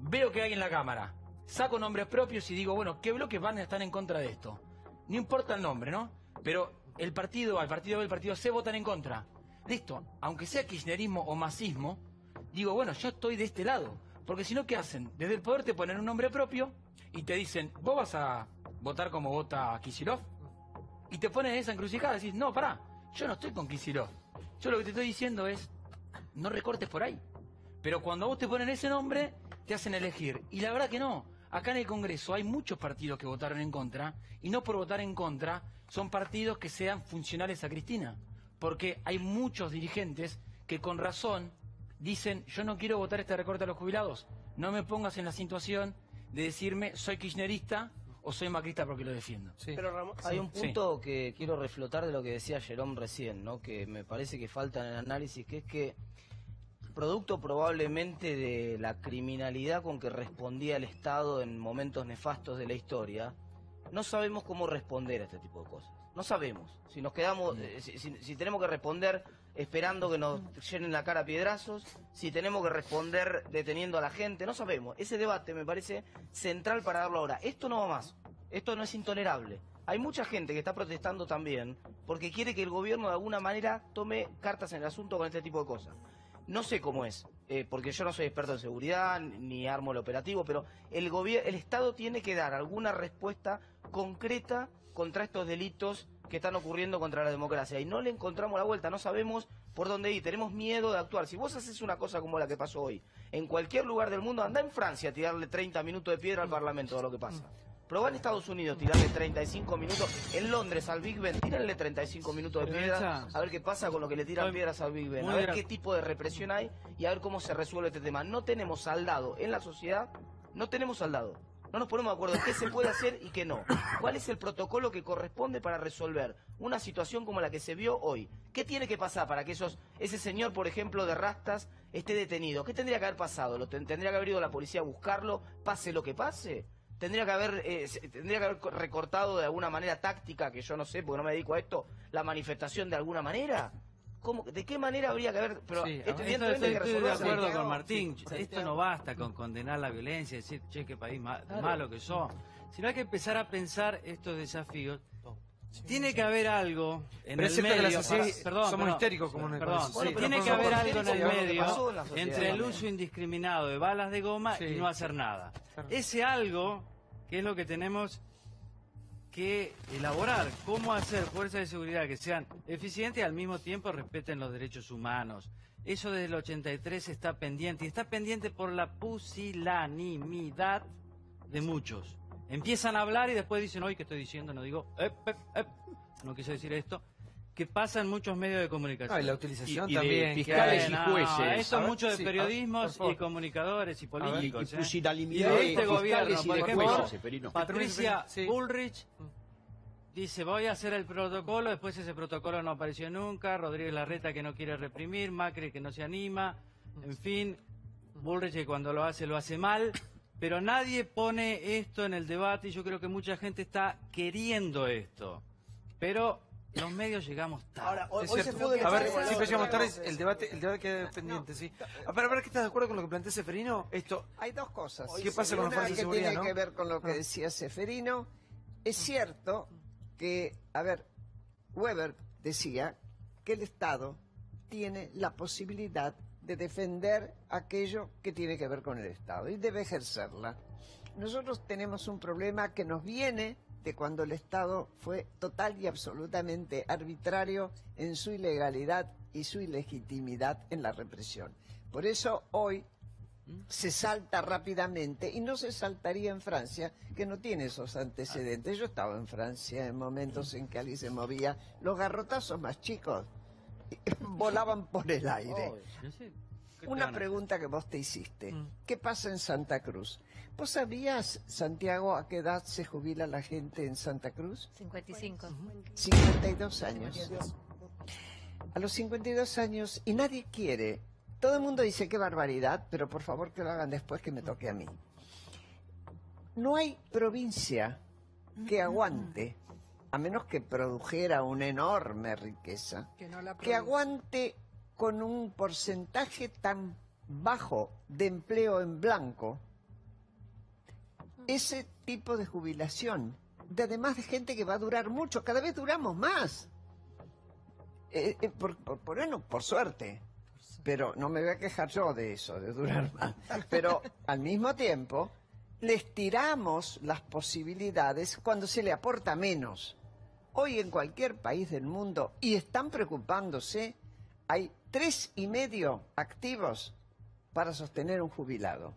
Veo que hay en la Cámara, saco nombres propios y digo, bueno, ¿qué bloques van a estar en contra de esto? No importa el nombre, ¿no? Pero el partido A, el partido B, el partido C votan en contra. Listo, aunque sea kirchnerismo o masismo, digo, bueno, yo estoy de este lado. Porque si no, ¿qué hacen? Desde el poder te ponen un nombre propio y te dicen, ¿vos vas a votar como vota Kicillof? Y te ponen en esa encrucijada y decís, no, pará, yo no estoy con Kicillof. Yo lo que te estoy diciendo es, no recortes por ahí. Pero cuando a vos te ponen ese nombre, te hacen elegir. Y la verdad que no. Acá en el Congreso hay muchos partidos que votaron en contra, y no por votar en contra son partidos que sean funcionales a Cristina. Porque hay muchos dirigentes que con razón dicen, yo no quiero votar este recorte a los jubilados. No me pongas en la situación de decirme, soy kirchnerista o soy macrista porque lo defiendo.
Sí. Pero Ramón, hay un punto que quiero reflotar de lo que decía Jerome recién, ¿no? Que me parece que falta en el análisis, que es que producto probablemente de la criminalidad con que respondía el Estado en momentos nefastos de la historia, no sabemos cómo responder a este tipo de cosas. No sabemos. Si nos quedamos, si tenemos que responder esperando que nos llenen la cara a piedrazos, si tenemos que responder deteniendo a la gente, no sabemos. Ese debate me parece central para darlo ahora. Esto no va más. Esto no es intolerable. Hay mucha gente que está protestando también porque quiere que el gobierno de alguna manera tome cartas en el asunto con este tipo de cosas. No sé cómo es, porque yo no soy experto en seguridad, ni armo el operativo, pero el Estado tiene que dar alguna respuesta concreta contra estos delitos que están ocurriendo contra la democracia. Y no le encontramos la vuelta, no sabemos por dónde ir, tenemos miedo de actuar. Si vos haces una cosa como la que pasó hoy, en cualquier lugar del mundo, anda en Francia a tirarle 30 minutos de piedra al Parlamento de lo que pasa. Probá en Estados Unidos tirarle 35 minutos, en Londres al Big Ben, tírenle 35 minutos de piedra, a ver qué pasa con lo que le tiran piedras al Big Ben, a ver qué tipo de represión hay y a ver cómo se resuelve este tema. No tenemos saldado en la sociedad, no tenemos saldado. No nos ponemos de acuerdo en qué se puede hacer y qué no. ¿Cuál es el protocolo que corresponde para resolver una situación como la que se vio hoy? ¿Qué tiene que pasar para que ese señor, por ejemplo, de rastas, esté detenido? ¿Qué tendría que haber pasado? ¿Tendría que haber ido la policía a buscarlo, pase lo que pase? ¿Tendría que haber recortado de alguna manera táctica, que yo no sé, porque no me dedico a esto, la manifestación de alguna manera? ¿De qué manera habría que haber...? Pero
Sí,
esto
estoy
evidentemente hay que
de
resolverlo.
acuerdo con Martín. Esto no basta con condenar la violencia y decir, che, qué país malo que son. Sino hay que empezar a pensar estos desafíos. Tiene que haber algo en
Pero
el
es cierto que
medio.
la sociedad somos histéricos como
Perdón,
sí, pero
tiene
por
que haber
favor,
algo en el
sí, algo que
medio
pasó en la sociedad
entre el
también.
uso indiscriminado de balas de goma y no hacer nada. Ese algo, que es lo que tenemos que elaborar, cómo hacer fuerzas de seguridad que sean eficientes y al mismo tiempo respeten los derechos humanos. Eso desde el 83 está pendiente, y está pendiente por la pusilanimidad de muchos. Empiezan a hablar y después dicen, hoy ¿qué estoy diciendo? No digo, no quise decir esto. Que pasa en muchos medios de comunicación.
Y la utilización
Y
también.
de fiscales y
No,
jueces.
esto es mucho de
sí,
periodismos
por favor.
y comunicadores y políticos.
Y pusilanimidad
Y de
de
este gobierno,
fiscales y
por
de
ejemplo,
jueces, Perino.
Patricia
Sí.
Bullrich dice, voy a hacer el protocolo, después ese protocolo no apareció nunca, Rodríguez Larreta que no quiere reprimir, Macri que no se anima, en fin, Bullrich que cuando lo hace mal, pero nadie pone esto en el debate y yo creo que mucha gente está queriendo esto, pero los medios llegamos tarde.
Ahora, hoy
Es
se
cierto.
fue del
A ver,
extremo al
siempre
otro.
llegamos tarde, el debate queda pendiente, sí. A ver, ¿qué estás de acuerdo con lo que plantea Seferino? Esto,
Hay dos cosas.
¿Qué pasa con las
Una
fuerzas de
que
seguridad,
tiene
no?
que ver con lo que decía Seferino. Es cierto que, a ver, Weber decía que el Estado tiene la posibilidad de defender aquello que tiene que ver con el Estado y debe ejercerla. Nosotros tenemos un problema que nos viene de cuando el Estado fue total y absolutamente arbitrario en su ilegalidad y su ilegitimidad en la represión. Por eso hoy se salta rápidamente y no se saltaría en Francia, que no tiene esos antecedentes. Yo estaba en Francia en momentos en que allí se movía los garrotazos más chicos, volaban por el aire. Una pregunta que vos te hiciste. ¿Qué pasa en Santa Cruz? ¿Vos sabías, Santiago, a qué edad se jubila la gente en Santa Cruz?
55.
52 años. A los 52 años, y nadie quiere. Todo el mundo dice qué barbaridad, pero por favor que lo hagan después que me toque a mí. No hay provincia que aguante, a menos que produjera una enorme riqueza,
Que no la
que
produce.
aguante con un porcentaje tan bajo de empleo en blanco ese tipo de jubilación, además de gente que va a durar mucho, cada vez duramos más. Por suerte, pero no me voy a quejar yo de eso, de durar más. Pero al mismo tiempo, les tiramos las posibilidades cuando se le aporta menos. Hoy en cualquier país del mundo, y están preocupándose, hay 3,5 activos para sostener un jubilado.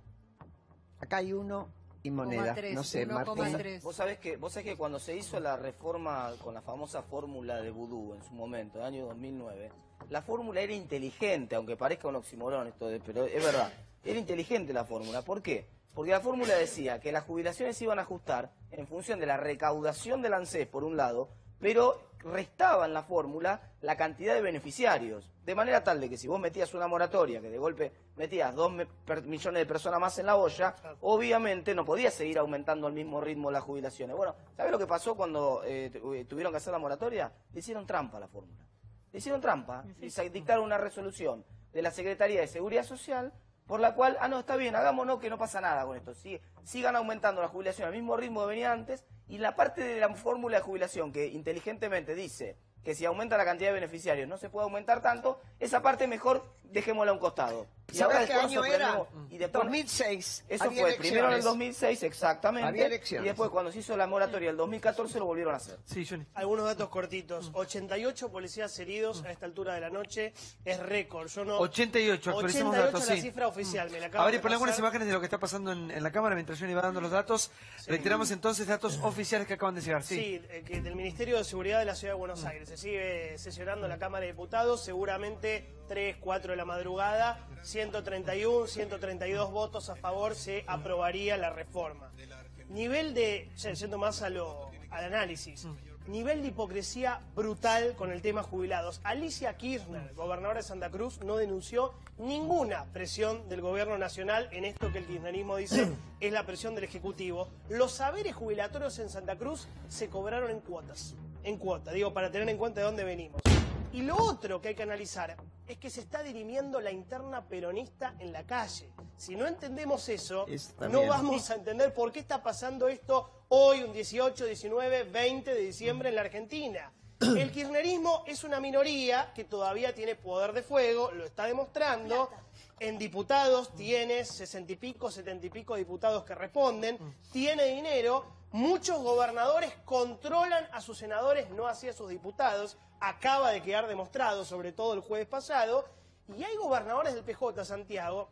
Acá hay 1 y moneda,
1,3,
no sé, Martín.
1,3.
Vos sabés que cuando se hizo la reforma con la famosa fórmula de vudú en su momento, en el año 2009, la fórmula era inteligente, aunque parezca un oximorón esto, pero es verdad, era inteligente la fórmula. ¿Por qué? Porque la fórmula decía que las jubilaciones se iban a ajustar en función de la recaudación del ANSES, por un lado, pero restaba en la fórmula la cantidad de beneficiarios, de manera tal de que si vos metías una moratoria, que de golpe metías 2 millones de personas más en la olla, obviamente no podías seguir aumentando al mismo ritmo las jubilaciones. Bueno, ¿sabés lo que pasó cuando tuvieron que hacer la moratoria? Le hicieron trampa a la fórmula. Le hicieron trampa y se dictaron una resolución de la Secretaría de Seguridad Social por la cual, no, está bien, hagámonos que no pasa nada con esto. Sigan aumentando la jubilación al mismo ritmo que venía antes, y la parte de la fórmula de jubilación que inteligentemente dice que si aumenta la cantidad de beneficiarios no se puede aumentar tanto, esa parte mejor dejémosla a un costado. Y ahora
¿Sabés qué
después
año
nos
era?
sorprendemos, y después,
2006.
eso
había
fue primero en el
elecciones.
2006, exactamente,
Había elecciones.
y después cuando se hizo la moratoria el 2014 lo volvieron a hacer.
Sí, Johnny.
Algunos datos cortitos. 88 policías heridos a esta altura de la noche. Es récord. Yo no...
88, actualicemos
88
datos,
la
sí.
cifra oficial. Me la
A
acaban
ver, y
de
ponle algunas
pasar.
imágenes de lo que está pasando en la cámara mientras Johnny va dando los datos. Reiteramos entonces datos oficiales que acaban de llegar. Sí.
Sí, que del Ministerio de Seguridad de la Ciudad de Buenos Aires. Se sigue sesionando la Cámara de Diputados, seguramente 3, 4 de la madrugada, 131, 132 votos a favor, se aprobaría la reforma. Nivel de, yendo más al análisis, nivel de hipocresía brutal con el tema jubilados. Alicia Kirchner, gobernadora de Santa Cruz, no denunció ninguna presión del gobierno nacional en esto que el kirchnerismo dice es la presión del Ejecutivo. Los saberes jubilatorios en Santa Cruz se cobraron en cuotas, digo, para tener en cuenta de dónde venimos. Y lo otro que hay que analizar es que se está dirimiendo la interna peronista en la calle. Si no entendemos eso, no vamos a entender por qué está pasando esto hoy, un 18, 19, 20 de diciembre en la Argentina. El kirchnerismo es una minoría que todavía tiene poder de fuego, lo está demostrando. En diputados tiene 60 y pico, 70 y pico diputados que responden, tiene dinero. Muchos gobernadores controlan a sus senadores, no así a sus diputados. Acaba de quedar demostrado, sobre todo el jueves pasado. Y hay gobernadores del PJ, Santiago,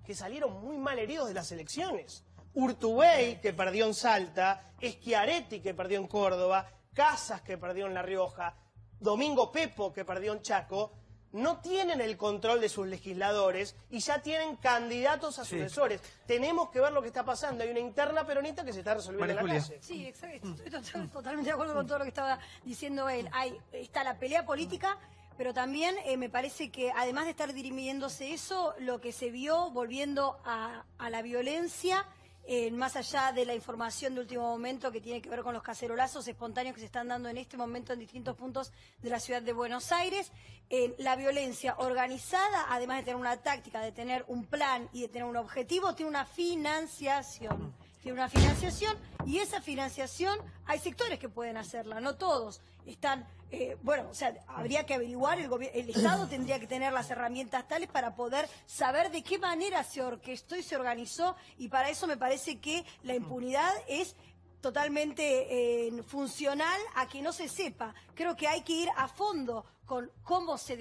que salieron muy mal heridos de las elecciones. Urtubey, que perdió en Salta, Schiaretti, que perdió en Córdoba, Casas, que perdió en La Rioja, Domingo Pepo, que perdió en Chaco, no tienen el control de sus legisladores y ya tienen candidatos a sucesores. Tenemos que ver lo que está pasando. Hay una interna peronista que se está resolviendo en la calle.
Sí, exacto. Estoy totalmente de acuerdo con todo lo que estaba diciendo él. Está la pelea política, pero también me parece que además de estar dirimiéndose eso, lo que se vio volviendo a la violencia, más allá de la información de último momento que tiene que ver con los cacerolazos espontáneos que se están dando en este momento en distintos puntos de la ciudad de Buenos Aires, la violencia organizada, además de tener una táctica, de tener un plan y de tener un objetivo, tiene una financiación. Y esa financiación hay sectores que pueden hacerla, no todos. Están, habría que averiguar, el Estado tendría que tener las herramientas tales para poder saber de qué manera se orquestó y se organizó, y para eso me parece que la impunidad es totalmente funcional a que no se sepa. Creo que hay que ir a fondo con cómo se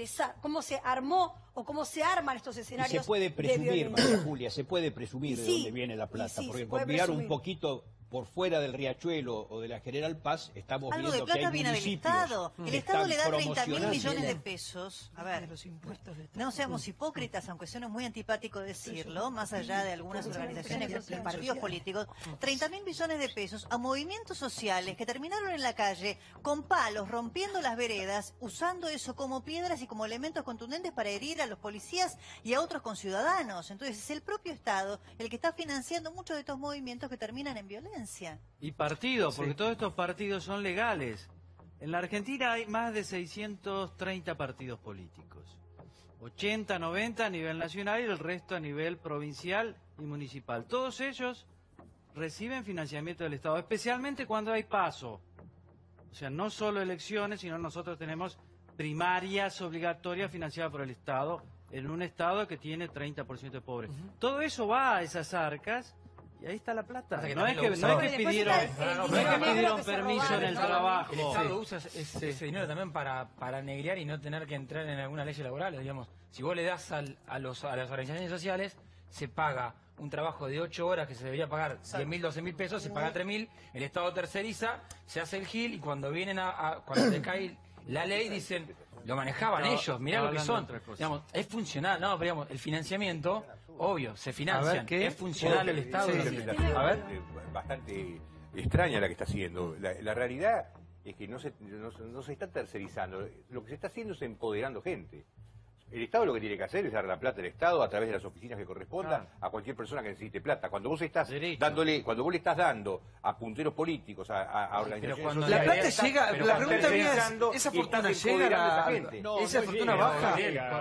armó o cómo se arman estos escenarios.
Y se puede presumir, María Julia, se puede presumir de dónde viene la plata, porque con mirar un poquito por fuera del Riachuelo o de la General Paz, estamos
algo
viendo
de plata
que hay
viene del
municipios
Estado. El Estado le da 30.000 millones de
promocionando.
pesos. A ver, no seamos hipócritas, aunque suene muy antipático decirlo, más allá de algunas organizaciones y partidos políticos, 30.000 millones de pesos a movimientos sociales que terminaron en la calle con palos, rompiendo las veredas, usando eso como piedras y como elementos contundentes para herir a los policías y a otros conciudadanos. Entonces es el propio Estado el que está financiando muchos de estos movimientos que terminan en violencia.
Y partidos, porque todos estos partidos son legales. En la Argentina hay más de 630 partidos políticos. 80, 90 a nivel nacional y el resto a nivel provincial y municipal. Todos ellos reciben financiamiento del Estado, especialmente cuando hay PASO. O sea, no solo elecciones, sino nosotros tenemos primarias obligatorias financiadas por el Estado en un Estado que tiene 30% de pobres. Todo eso va a esas arcas. Y ahí está la plata. No es que pidieron permiso en el trabajo.
El Estado usa ese dinero también para negrear y no tener que entrar en alguna ley laboral. Digamos, si vos le das a las organizaciones sociales, se paga un trabajo de 8 horas que se debería pagar 10.000, 12.000 pesos, se paga 3.000, el Estado terceriza, se hace el gil y cuando vienen cuando te cae la ley dicen, lo manejaban ellos, mirá lo que son. Digamos, es funcional, no, pero digamos, el financiamiento, obvio, se financian, es funcional el Estado.
A ver, bastante extraña la que está haciendo. La realidad es que no se está tercerizando, lo que se está haciendo es empoderando gente. El Estado lo que tiene que hacer es dar la plata al Estado a través de las oficinas que correspondan a cualquier persona que necesite plata. Cuando vos estás cuando vos le estás dando a punteros políticos, a organizaciones sociales,
la plata llega, la pregunta mía es, ¿esa fortuna llega esa fortuna baja?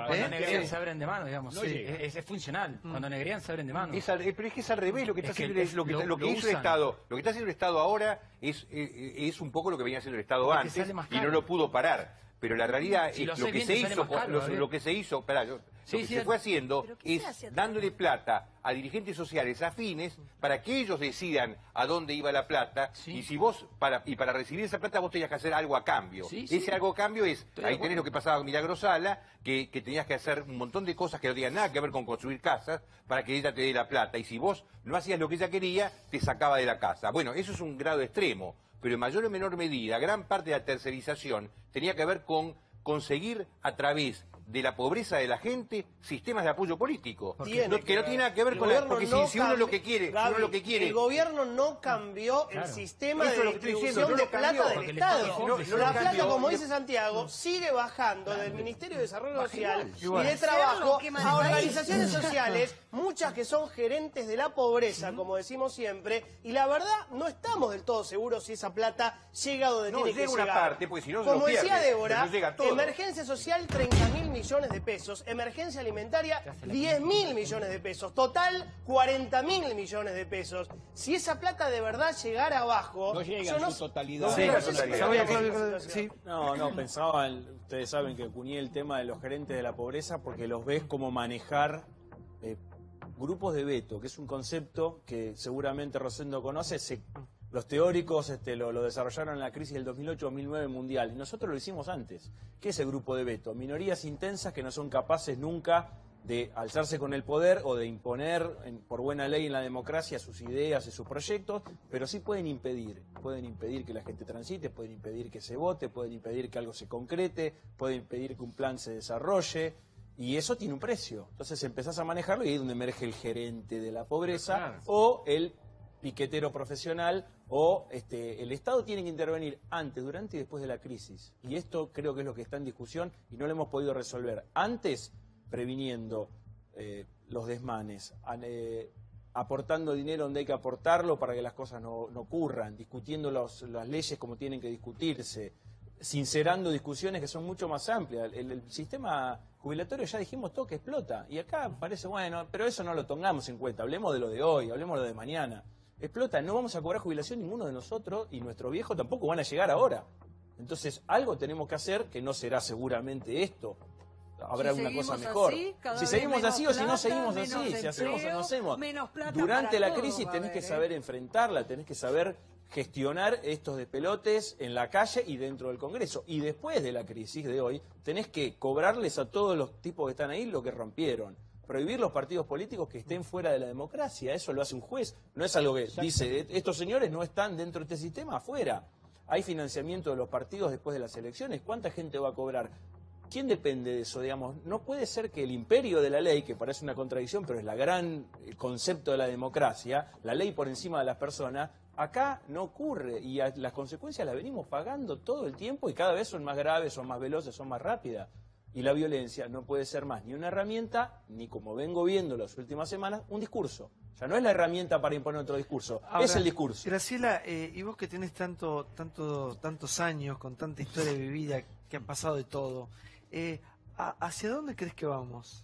Cuando negrean se abren de mano, digamos. Es funcional. Cuando negrean se abren de mano.
Pero es que es al revés, lo que está haciendo lo que hizo el Estado. Lo que está haciendo el Estado ahora es un poco lo que venía haciendo el Estado antes y no lo pudo parar. Pero la realidad es lo que se hizo, se fue haciendo es dándole plata a dirigentes sociales afines para que ellos decidan a dónde iba la plata y si vos para recibir esa plata vos tenías que hacer algo a cambio. Ese algo a cambio es, ahí tenés lo que pasaba con Milagro Sala, que tenías que hacer un montón de cosas que no tenían nada que ver con construir casas para que ella te dé la plata. Y si vos no hacías lo que ella quería, te sacaba de la casa. Bueno, eso es un grado extremo. Pero en mayor o menor medida, gran parte de la tercerización tenía que ver con conseguir a través de la pobreza de la gente sistemas de apoyo político. Que no tiene nada que ver con
la...
Porque si uno lo que quiere...
Gaby,
si uno lo que quiere...
El gobierno no cambió el sistema de distribución de plata del Estado. La plata, como dice Santiago, sigue bajando del Ministerio de Desarrollo Social y de Trabajo a organizaciones sociales, muchas que son gerentes de la pobreza, como decimos siempre, y la verdad no estamos del todo seguros si esa plata llega donde tiene que llegar.
Una parte, pues si no
como decía
pierde,
Débora,
no llega todo.
Emergencia social 30.000 millones de pesos, emergencia alimentaria 10.000 millones de pesos, total 40.000 millones de pesos. Si esa plata de verdad llegara abajo...
No llega en su totalidad.
No, pensaba, ustedes saben que acuñé el tema de los gerentes de la pobreza porque los ves como manejar grupos de veto, que es un concepto que seguramente Rosendo conoce. Los teóricos lo desarrollaron en la crisis del 2008-2009 mundial, y nosotros lo hicimos antes. ¿Qué es el grupo de veto? Minorías intensas que no son capaces nunca de alzarse con el poder o de imponer por buena ley en la democracia sus ideas y sus proyectos, pero sí pueden impedir que la gente transite, pueden impedir que se vote, pueden impedir que algo se concrete, pueden impedir que un plan se desarrolle, y eso tiene un precio. Entonces empezás a manejarlo y ahí es donde emerge el gerente de la pobreza o el piquetero profesional o el Estado tiene que intervenir antes, durante y después de la crisis. Y esto creo que es lo que está en discusión y no lo hemos podido resolver. Antes, previniendo los desmanes, aportando dinero donde hay que aportarlo para que las cosas no ocurran, discutiendo las leyes como tienen que discutirse, sincerando discusiones que son mucho más amplias. El sistema jubilatorio ya dijimos todo que explota. Y acá parece, bueno, pero eso no lo tengamos en cuenta. Hablemos de lo de hoy, hablemos de lo de mañana. Explota, no vamos a cobrar jubilación ninguno de nosotros y nuestros viejos tampoco van a llegar ahora. Entonces algo tenemos que hacer, que no será seguramente esto. Habrá una cosa mejor. Si seguimos así o si no seguimos así, si hacemos o no hacemos. Durante la crisis tenés que saber enfrentarla, tenés que saber gestionar estos despelotes en la calle y dentro del Congreso. Y después de la crisis de hoy, tenés que cobrarles a todos los tipos que están ahí lo que rompieron. Prohibir los partidos políticos que estén fuera de la democracia, eso lo hace un juez. No es algo que dice, estos señores no están dentro de este sistema, afuera. Hay financiamiento de los partidos después de las elecciones. ¿Cuánta gente va a cobrar? ¿Quién depende de eso? Digamos, no puede ser que el imperio de la ley, que parece una contradicción, pero es el concepto de la democracia, la ley por encima de las personas, acá no ocurre y las consecuencias las venimos pagando todo el tiempo y cada vez son más graves, son más veloces, son más rápidas. Y la violencia no puede ser más ni una herramienta, ni como vengo viendo las últimas semanas, un discurso. Ya no es la herramienta para imponer otro discurso, ahora, es el discurso.
Graciela, y vos que tenés tantos años, con tanta historia vivida, que han pasado de todo, ¿hacia dónde crees que vamos?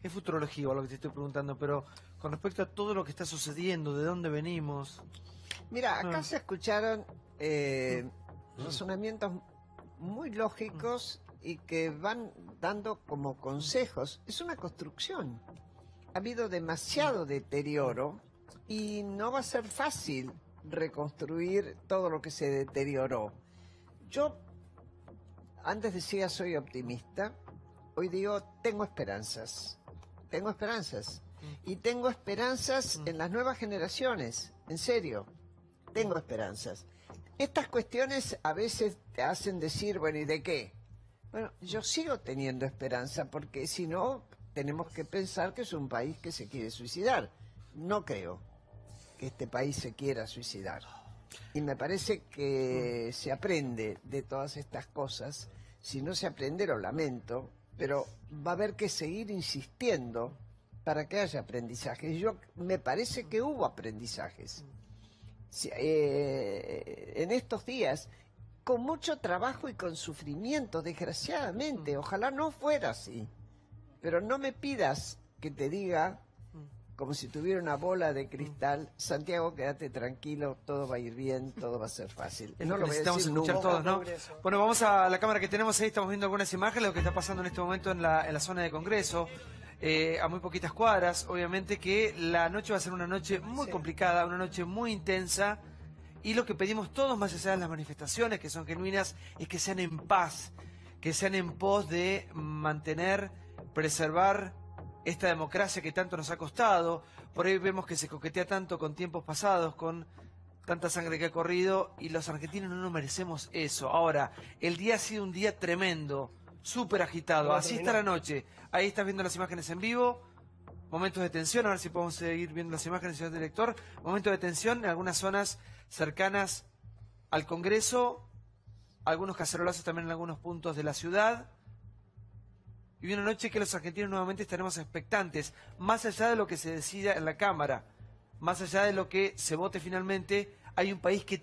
Es futurología lo que te estoy preguntando, pero con respecto a todo lo que está sucediendo, ¿de dónde venimos?
Mira, acá se escucharon razonamientos muy lógicos y que van dando como consejos. Es una construcción. Ha habido demasiado deterioro y no va a ser fácil reconstruir todo lo que se deterioró. Yo antes decía soy optimista, hoy digo tengo esperanzas. Tengo esperanzas. Y tengo esperanzas en las nuevas generaciones, en serio. Tengo esperanzas. Estas cuestiones a veces te hacen decir, bueno, ¿y de qué? Bueno, yo sigo teniendo esperanza porque si no, tenemos que pensar que es un país que se quiere suicidar. No creo que este país se quiera suicidar. Y me parece que se aprende de todas estas cosas. Si no se aprende, lo lamento, pero va a haber que seguir insistiendo para que haya aprendizajes. Me parece que hubo aprendizajes. En estos días, con mucho trabajo y con sufrimiento, desgraciadamente. Ojalá no fuera así. Pero no me pidas que te diga, como si tuviera una bola de cristal, Santiago, quédate tranquilo, todo va a ir bien, todo va a ser fácil.
Es lo que necesitamos escuchar todos, ¿no? Bueno, vamos a la cámara que tenemos ahí, estamos viendo algunas imágenes de lo que está pasando en este momento en la zona de Congreso. A muy poquitas cuadras, obviamente que la noche va a ser una noche muy complicada, una noche muy intensa, y lo que pedimos todos, más allá de las manifestaciones que son genuinas, es que sean en paz, que sean en pos de mantener, preservar esta democracia que tanto nos ha costado. Por ahí vemos que se coquetea tanto con tiempos pasados, con tanta sangre que ha corrido, y los argentinos no nos merecemos eso. Ahora, el día ha sido un día tremendo. súper agitado.
No,
Así
terminó.
está la noche. Ahí estás viendo las imágenes en vivo. Momentos de tensión, a ver si podemos seguir viendo las imágenes, señor director. Momentos de tensión en algunas zonas cercanas al Congreso, algunos cacerolazos también en algunos puntos de la ciudad. Y una noche que los argentinos nuevamente estaremos expectantes, más allá de lo que se decida en la Cámara, más allá de lo que se vote finalmente, hay un país que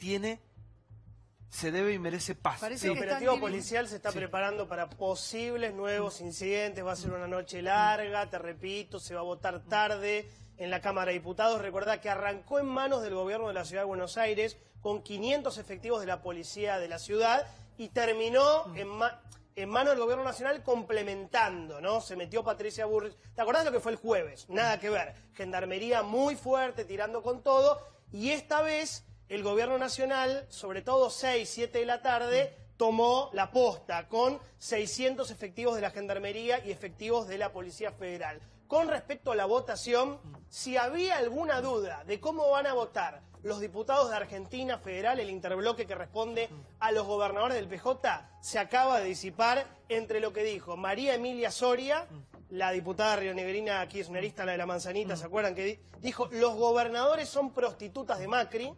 se debe y merece paz.
El operativo policial se está preparando para posibles nuevos incidentes. Va a ser una noche larga, te repito, se va a votar tarde en la Cámara de Diputados. Recordá que arrancó en manos del gobierno de la Ciudad de Buenos Aires con 500 efectivos de la policía de la ciudad y terminó en manos del gobierno nacional complementando, ¿no? Se metió Patricia Bullrich. ¿Te acordás lo que fue el jueves? Nada que ver. Gendarmería muy fuerte, tirando con todo. Y esta vez el gobierno nacional, sobre todo 6, 7 de la tarde, tomó la posta con 600 efectivos de la Gendarmería y efectivos de la Policía Federal. Con respecto a la votación, si había alguna duda de cómo van a votar los diputados de Argentina Federal, el interbloque que responde a los gobernadores del PJ, se acaba de disipar entre lo que dijo María Emilia Soria, la diputada rionegrina kirchnerista, la de la manzanita, ¿se acuerdan? Que dijo, los gobernadores son prostitutas de Macri.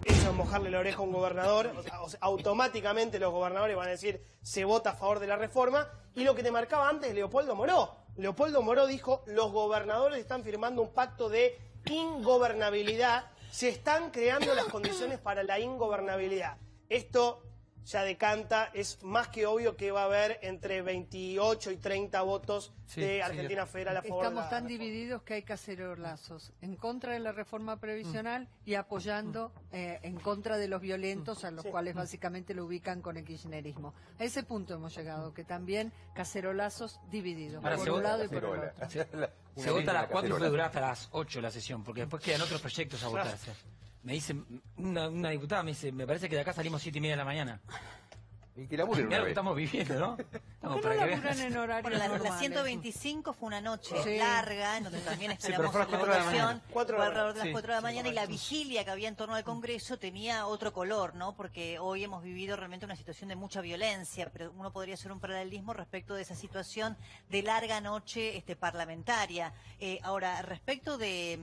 Eso es mojarle la oreja a un gobernador. O sea, automáticamente los gobernadores van a decir, se vota a favor de la reforma. Y lo que te marcaba antes Leopoldo Moró. Leopoldo Moró dijo, los gobernadores están firmando un pacto de ingobernabilidad. Se están creando las condiciones para la ingobernabilidad. Esto ya decanta, es más que obvio que va a haber entre 28 y 30 votos de Argentina Federal a favor.
Estamos tan divididos que hay cacerolazos en contra de la reforma previsional y apoyando en contra de los violentos, a los cuales básicamente lo ubican con el kirchnerismo. A ese punto hemos llegado, que también cacerolazos divididos,
Ahora
por un lado y por el otro.
Se vota a las 4 y puede durar hasta las 8 la sesión, porque después quedan otros proyectos a votarse. Me dice, una diputada me dice, me parece que de acá salimos 7:30 de la mañana.
Y que laburen
Mirá
una
lo que
vez.
estamos viviendo, ¿no? Estamos
¿Por qué
para
no
que
laburan
vean.
en horarios
Bueno, la
normales?
125 fue una noche
Sí.
larga, en donde también
pero
esperamos
fue a las
la
4 de la
votación.
mañana.
Fue alrededor de las
Sí.
4 de la mañana y la vigilia que había en torno al Congreso tenía otro color, ¿no? Porque hoy hemos vivido realmente una situación de mucha violencia, pero uno podría hacer un paralelismo respecto de esa situación de larga noche parlamentaria. Ahora, respecto de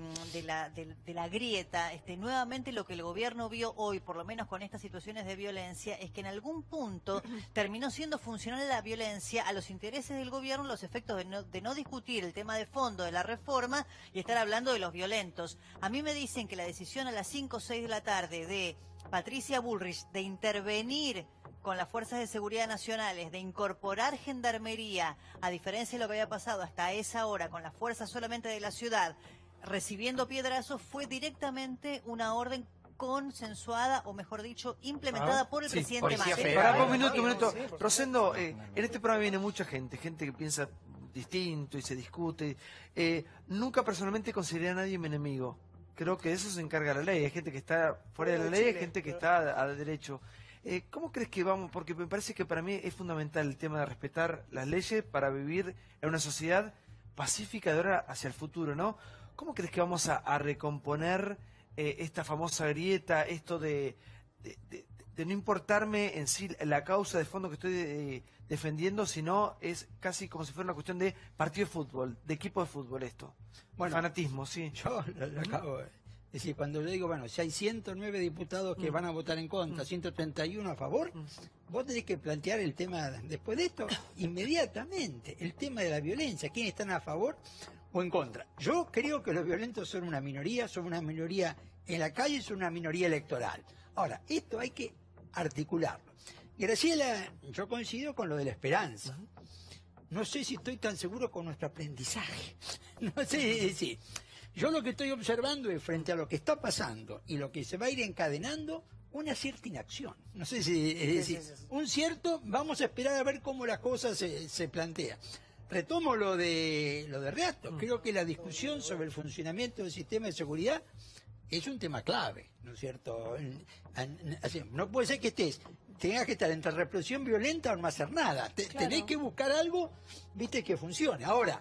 la grieta, nuevamente lo que el gobierno vio hoy, por lo menos con estas situaciones de violencia, es que en algún punto terminó siendo funcional la violencia a los intereses del gobierno, los efectos de no discutir el tema de fondo de la reforma y estar hablando de los violentos. A mí me dicen que la decisión a las 5 o 6 de la tarde de Patricia Bullrich de intervenir con las fuerzas de seguridad nacionales, de incorporar gendarmería, a diferencia de lo que había pasado hasta esa hora con las fuerzas solamente de la ciudad, recibiendo piedrazos, fue directamente una orden consensuada, o mejor dicho, implementada por el presidente Macri.
Pará, un minuto. Rosendo, en este programa viene mucha gente que piensa distinto y se discute. Nunca personalmente consideré a nadie mi enemigo. Creo que de eso se encarga la ley. Hay gente que está fuera de la ley, hay gente que está a derecho. ¿Cómo crees que vamos? Porque me parece que para mí es fundamental el tema de respetar las leyes para vivir en una sociedad pacífica de ahora hacia el futuro, ¿no? ¿Cómo crees que vamos a recomponer esta famosa grieta, esto de no importarme en sí la causa de fondo que estoy defendiendo, sino es casi como si fuera una cuestión de partido de fútbol, de equipo de fútbol esto?
Bueno,
fanatismo, sí.
Yo lo acabo de decir, cuando yo digo, bueno, si hay 109 diputados que van a votar en contra, 131 a favor, vos tenés que plantear el tema, después de esto, inmediatamente, el tema de la violencia, quiénes están a favor o en contra. Yo creo que los violentos son una minoría en la calle, son una minoría electoral. Ahora, esto hay que articularlo. Graciela, yo coincido con lo de la esperanza. No sé si estoy tan seguro con nuestro aprendizaje. No sé, es decir, yo lo que estoy observando es, frente a lo que está pasando y lo que se va a ir encadenando, una cierta inacción. No sé si, es decir, un cierto, vamos a esperar a ver cómo las cosas se plantean. Retomo lo de Reato. Creo que la discusión sobre el funcionamiento del sistema de seguridad es un tema clave, ¿no es cierto? No puede ser que tengas que estar entre represión violenta o no hacer nada. Tenés que buscar algo, viste, que funcione. Ahora,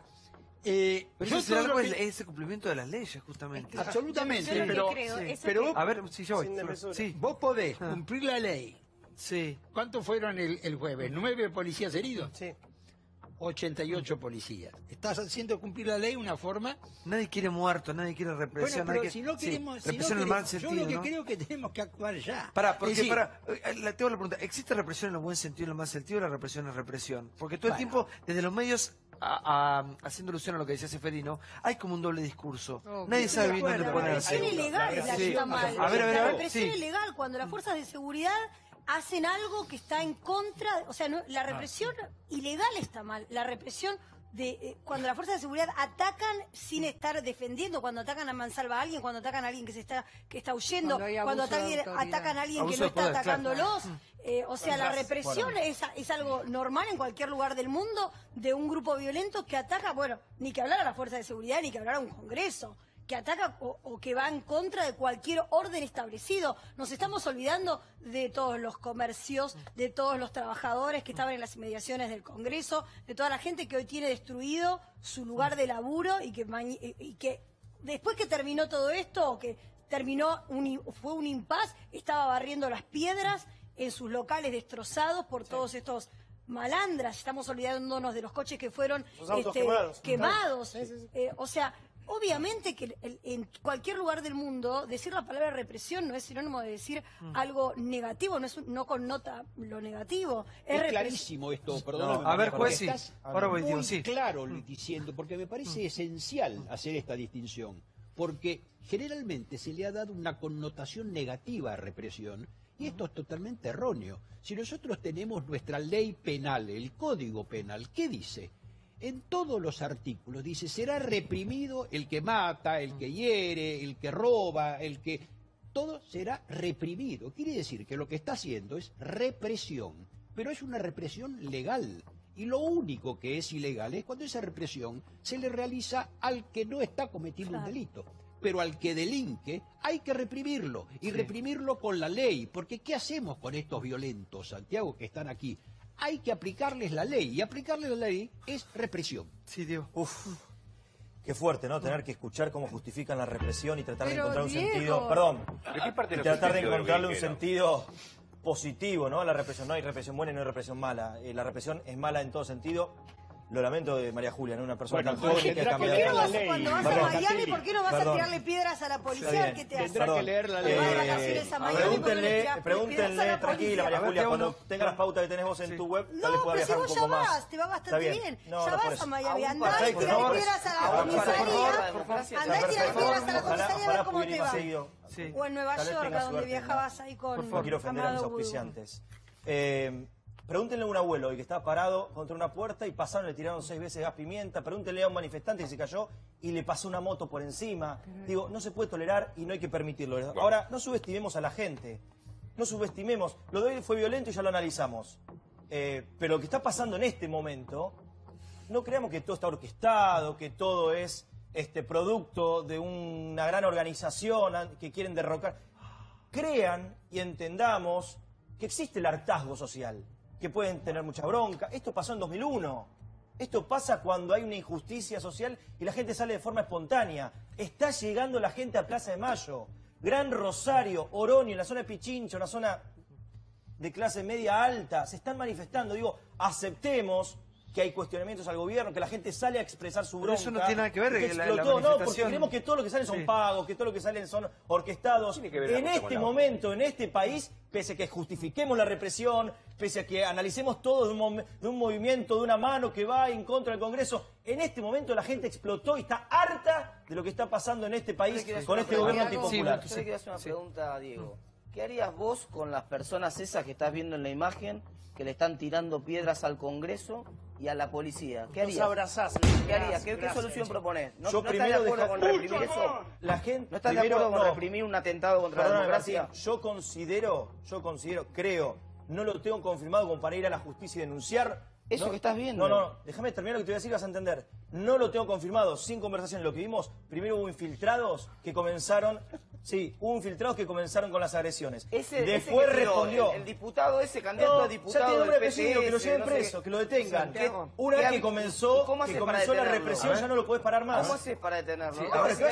Pero ese algo es ese cumplimiento de las leyes, justamente.
Absolutamente,
Yo lo que
pero
creo es
vos,
a ver, si yo voy. Sí.
vos podés cumplir la ley,
Sí.
¿Cuántos fueron el jueves? ¿9 policías heridos?
Sí.
88 policías. Estás haciendo cumplir la ley de una forma...
Nadie quiere muerto, nadie quiere represión.
Bueno, pero
nadie
si no queremos...
sí, represión en el mal sentido,
yo lo que
¿no?
creo que tenemos que actuar ya.
Porque,
Es decir,
tengo la pregunta, ¿existe represión en el buen sentido y en el mal sentido, o la represión es represión? Porque todo el tiempo, desde los medios, haciendo alusión a lo que decía Seferino, hay como un doble discurso. Nadie sabe bien dónde ponerse.
La represión ilegal es la que está mal.
A ver,
La represión ilegal, cuando las fuerzas de seguridad hacen algo que está en contra, o sea, la represión ilegal está mal. La represión cuando las fuerzas de seguridad atacan sin estar defendiendo, cuando atacan a mansalva a alguien, cuando atacan a alguien que está huyendo, cuando atacan a alguien que no está atacándolos. O sea, la represión es algo normal en cualquier lugar del mundo de un grupo violento que ataca, bueno, ni que hablar a las fuerzas de seguridad, ni que hablar a un Congreso, que ataca o que va en contra de cualquier orden establecido. Nos estamos olvidando de todos los comercios, de todos los trabajadores que estaban en las inmediaciones del Congreso, de toda la gente que hoy tiene destruido su lugar de laburo y que después que terminó todo esto, o que fue un impas, estaba barriendo las piedras en sus locales destrozados por todos estos malandras. Estamos olvidándonos de los coches que fueron quemados. O sea, obviamente que en cualquier lugar del mundo decir la palabra represión no es sinónimo de decir algo negativo, no connota lo negativo.
Es clarísimo esto, perdón.
A ver, juez, sí.
Ahora voy muy claro diciendo, porque me parece esencial hacer esta distinción, porque generalmente se le ha dado una connotación negativa a represión, y esto es totalmente erróneo. Si nosotros tenemos nuestra ley penal, el Código Penal, ¿qué dice? En todos los artículos dice, será reprimido el que mata, el que hiere, el que roba, todo será reprimido. Quiere decir que lo que está haciendo es represión, pero es una represión legal. Y lo único que es ilegal es cuando esa represión se le realiza al que no está cometiendo un delito. Pero al que delinque hay que reprimirlo, y reprimirlo con la ley. Porque ¿qué hacemos con estos violentos, Santiago, que están aquí? Hay que aplicarles la ley, y aplicarles la ley es represión.
Sí, Diego.
Qué fuerte, ¿no? Tener que escuchar cómo justifican la represión y tratar de encontrar un
Diego.
sentido... Perdón.
¿De qué parte
Y
de
tratar de
lo
encontrarle un
que no?
sentido positivo, ¿no? A la represión. No hay represión buena y no hay represión mala. La represión es mala en todo sentido. Lo lamento de María Julia, ¿no? Una persona tan joven que ha cambiado.
Cuando vas a Miami, ¿por qué no vas a tirarle piedras a la policía? ¿Qué te hace?
Tendrá que leer la ley.
Pregúntenle, tranquila, María Julia, cuando tengas las pautas que tenés vos en tu web, tal vez pueda viajar un poco más.
Te va bastante bien. Ya
No,
vas a Miami. Andá y tirarle piedras a la comisaría. Andá y tirarle piedras a la comisaría a ver cómo te va. O en Nueva York, a donde viajabas ahí con
No quiero ofender a mis auspiciantes. Pregúntenle a un abuelo que estaba parado contra una puerta y pasaron, le tiraron 6 veces gas pimienta. Pregúntenle a un manifestante que se cayó y le pasó una moto por encima. Digo, no se puede tolerar y no hay que permitirlo. Ahora, no subestimemos a la gente. No subestimemos. Lo de hoy fue violento y ya lo analizamos. Pero lo que está pasando en este momento, no creamos que todo está orquestado, que todo es producto de una gran organización que quieren derrocar. Crean y entendamos que existe el hartazgo social, que pueden tener mucha bronca. Esto pasó en 2001. Esto pasa cuando hay una injusticia social y la gente sale de forma espontánea. Está llegando la gente a Plaza de Mayo. Gran Rosario, Oroño, en la zona de Pichincho, una zona de clase media alta. Se están manifestando. Digo, aceptemos que hay cuestionamientos al gobierno, que la gente sale a expresar su bronca.
Pero eso no tiene nada que ver
que
la
explotó, no, porque
manifestación.
creemos que todo lo que salen son pagos, que todo lo que salen son orquestados. En este momento, en este país, pese a que justifiquemos la represión, pese a que analicemos todo de un movimiento, de una mano que va en contra del Congreso, en este momento la gente explotó y está harta de lo que está pasando en este país con este gobierno antipopular.
Yo le quiero hacer una pregunta a Diego. ¿Qué harías vos con las personas esas que estás viendo en la imagen, que le están tirando piedras al Congreso y a la policía? ¿Qué harías?
Los abrazás.
¿Qué harías? ¿Qué solución proponés? ¿No,
Yo
no estás de
primero
acuerdo con reprimir eso?
La gente,
¿No estás de acuerdo con reprimir un atentado contra la democracia?
Martín, yo considero, creo, no lo tengo confirmado como para ir a la justicia y denunciar.
Eso que estás viendo.
No, déjame terminar lo que te voy a decir, vas a entender. No lo tengo confirmado, sin conversación. Lo que vimos, primero hubo infiltrados que comenzaron Sí, hubo infiltrados que comenzaron con las agresiones.
Después
respondió.
El diputado ese, candidato a diputado.
Ya tiene nombre y
del
apellido, que lo lleven
no sé
preso, que lo detengan. Una vez que comenzó la represión, ya no lo podés parar más.
¿Cómo haces para detenerlo?
Sí, ahora, si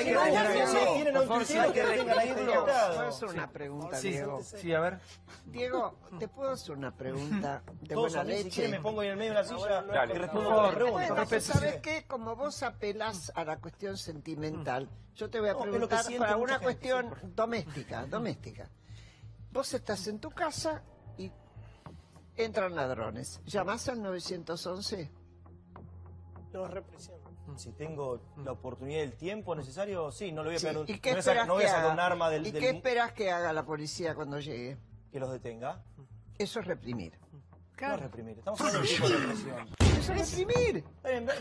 tienen a un infiltrado, que detengan ahí en
¿Puedo hacer una pregunta, Diego?
Sí, a ver.
Diego, ¿te puedo hacer una pregunta de
Todos
buena
a mí, si
leche?
quieren, me pongo ahí en el medio de la silla y respondo
Por
a
favor,
la pregunta.
Bueno, ¿sabes qué? Como vos apelás a la cuestión sentimental, yo te voy a
No, es lo que
preguntar
siente
para
mucha
una
gente,
cuestión doméstica. Vos estás en tu casa y entran ladrones. ¿Llamás al 911?
Nos represión.
Si tengo la oportunidad y el tiempo necesario, sí, no le voy a pegar un...
¿Y qué
no
esperas
voy
que
a sacar
haga?
un arma del...
¿Y qué esperas que haga la policía cuando llegue?
Que los detenga.
Eso es reprimir.
No es reprimir, estamos hablando de un tipo de represión.
Eso es reprimir.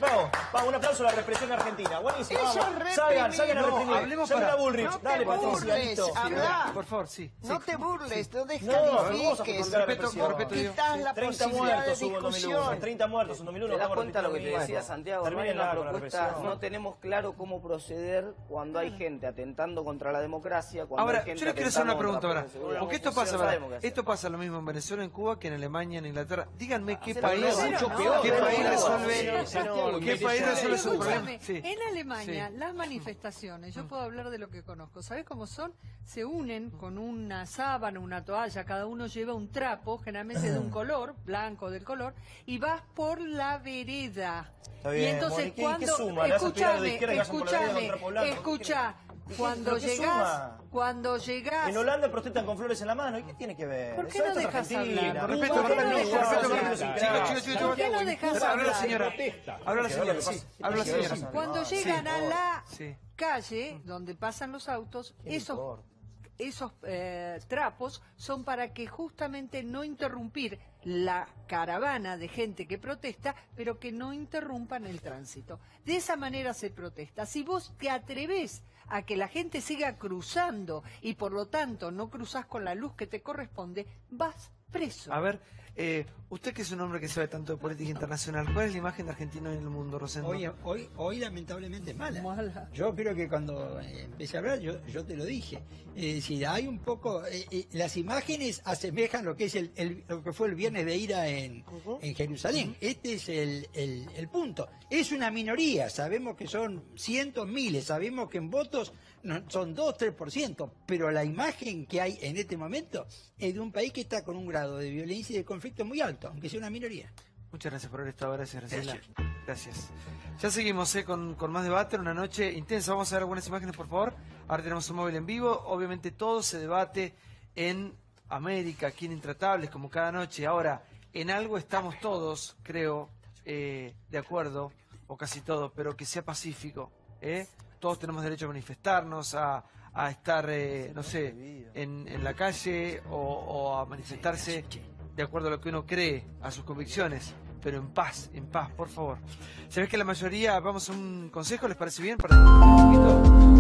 Vamos, un aplauso a la represión argentina. Buenísimo,
Eso
vamos.
es
Salgan
reprimir.
a reprimir.
hablemos
Llamen
para-
a Bullrich.
No te
Dale, Patricia,
burles,
listo.
habla.
Por favor, sí.
No te burles, no
vamos a
descalifiques.
justificar la represión.
Quitas la
30
posibilidad de
muertos hubo en 2001.
discusión.
30 muertos en 2001.
¿Te das
vamos a
cuenta lo que te
repetir
decía
mismo.
Santiago? No hay
Terminen
una
con la
propuesta,
represión.
no tenemos claro cómo proceder cuando hay gente atentando contra la democracia, cuando
Ahora,
hay gente
yo les quiero hacer una
atentando
pregunta
contra
ahora.
la seguridad.
Porque esto
No
pasa,
sabemos qué hacer.
esto pasa lo mismo en Venezuela, en Cuba, que en Alemania, en Inglaterra. Díganme qué
Hacelo
país,
mucho peor.
qué país resuelve,
Santiago,
qué país resuelve su
Escúchame,
problema. Sí.
en Alemania,
Sí.
las manifestaciones, yo puedo hablar de lo que conozco, ¿sabés cómo son? Se unen con una sábana, una toalla, cada uno lleva un trapo, generalmente de un color, blanco del color, y vas por la vereda.
Está bien,
y entonces
Moni, ¿qué
cuando,
suma? ¿Le vas a pegar a la izquierda y vas por la vereda con trapo blanco?
escucha, cuando
¿Pero qué suma?
llegás,
En Holanda protestan con flores en la mano. ¿Y qué tiene que ver?
¿Por qué
Eso
no
es
dejas
Argentina.
hablar?
Respeto,
¿Por qué no
respeto,
dejas
respeto,
hablar?
respeto.
¿Por qué no dejas
Habla la
hablar?
señora. Habla la señora, sí. Habla la señora.
Cuando llegan a la
Sí.
calle donde pasan los autos, esos trapos son para que justamente no interrumpir la caravana de gente que protesta, pero que no interrumpan el tránsito. De esa manera se protesta. Si vos te atreves a que la gente siga cruzando y por lo tanto no cruzás con la luz que te corresponde, vas preso.
A ver, usted que es un hombre que sabe tanto de política internacional, ¿cuál es la imagen de Argentina en el mundo, Rosendo?
Hoy lamentablemente es mala. Yo creo que cuando empecé a hablar, yo te lo dije. Si hay un poco, las imágenes asemejan lo que es lo que fue el viernes de ira en Jerusalén. Este es el punto. Es una minoría, sabemos que son cientos, miles, sabemos que en votos son 2-3%, pero la imagen que hay en este momento es de un país que está con un grado de violencia y de conflicto muy alto, aunque sea una minoría.
Muchas gracias por haber estado, gracias Graciela. Gracias. Ya seguimos con más debate, una noche intensa. Vamos a ver algunas imágenes, por favor. Ahora tenemos un móvil en vivo. Obviamente todo se debate en América, aquí en Intratables, como cada noche. Ahora, en algo estamos todos, creo, de acuerdo, o casi todos, pero que sea pacífico. Todos tenemos derecho a manifestarnos, a estar, no sé, en la calle o a manifestarse de acuerdo a lo que uno cree, a sus convicciones, pero en paz, por favor. Se ve que la mayoría, vamos a un consejo, ¿les parece bien? Para un poquito.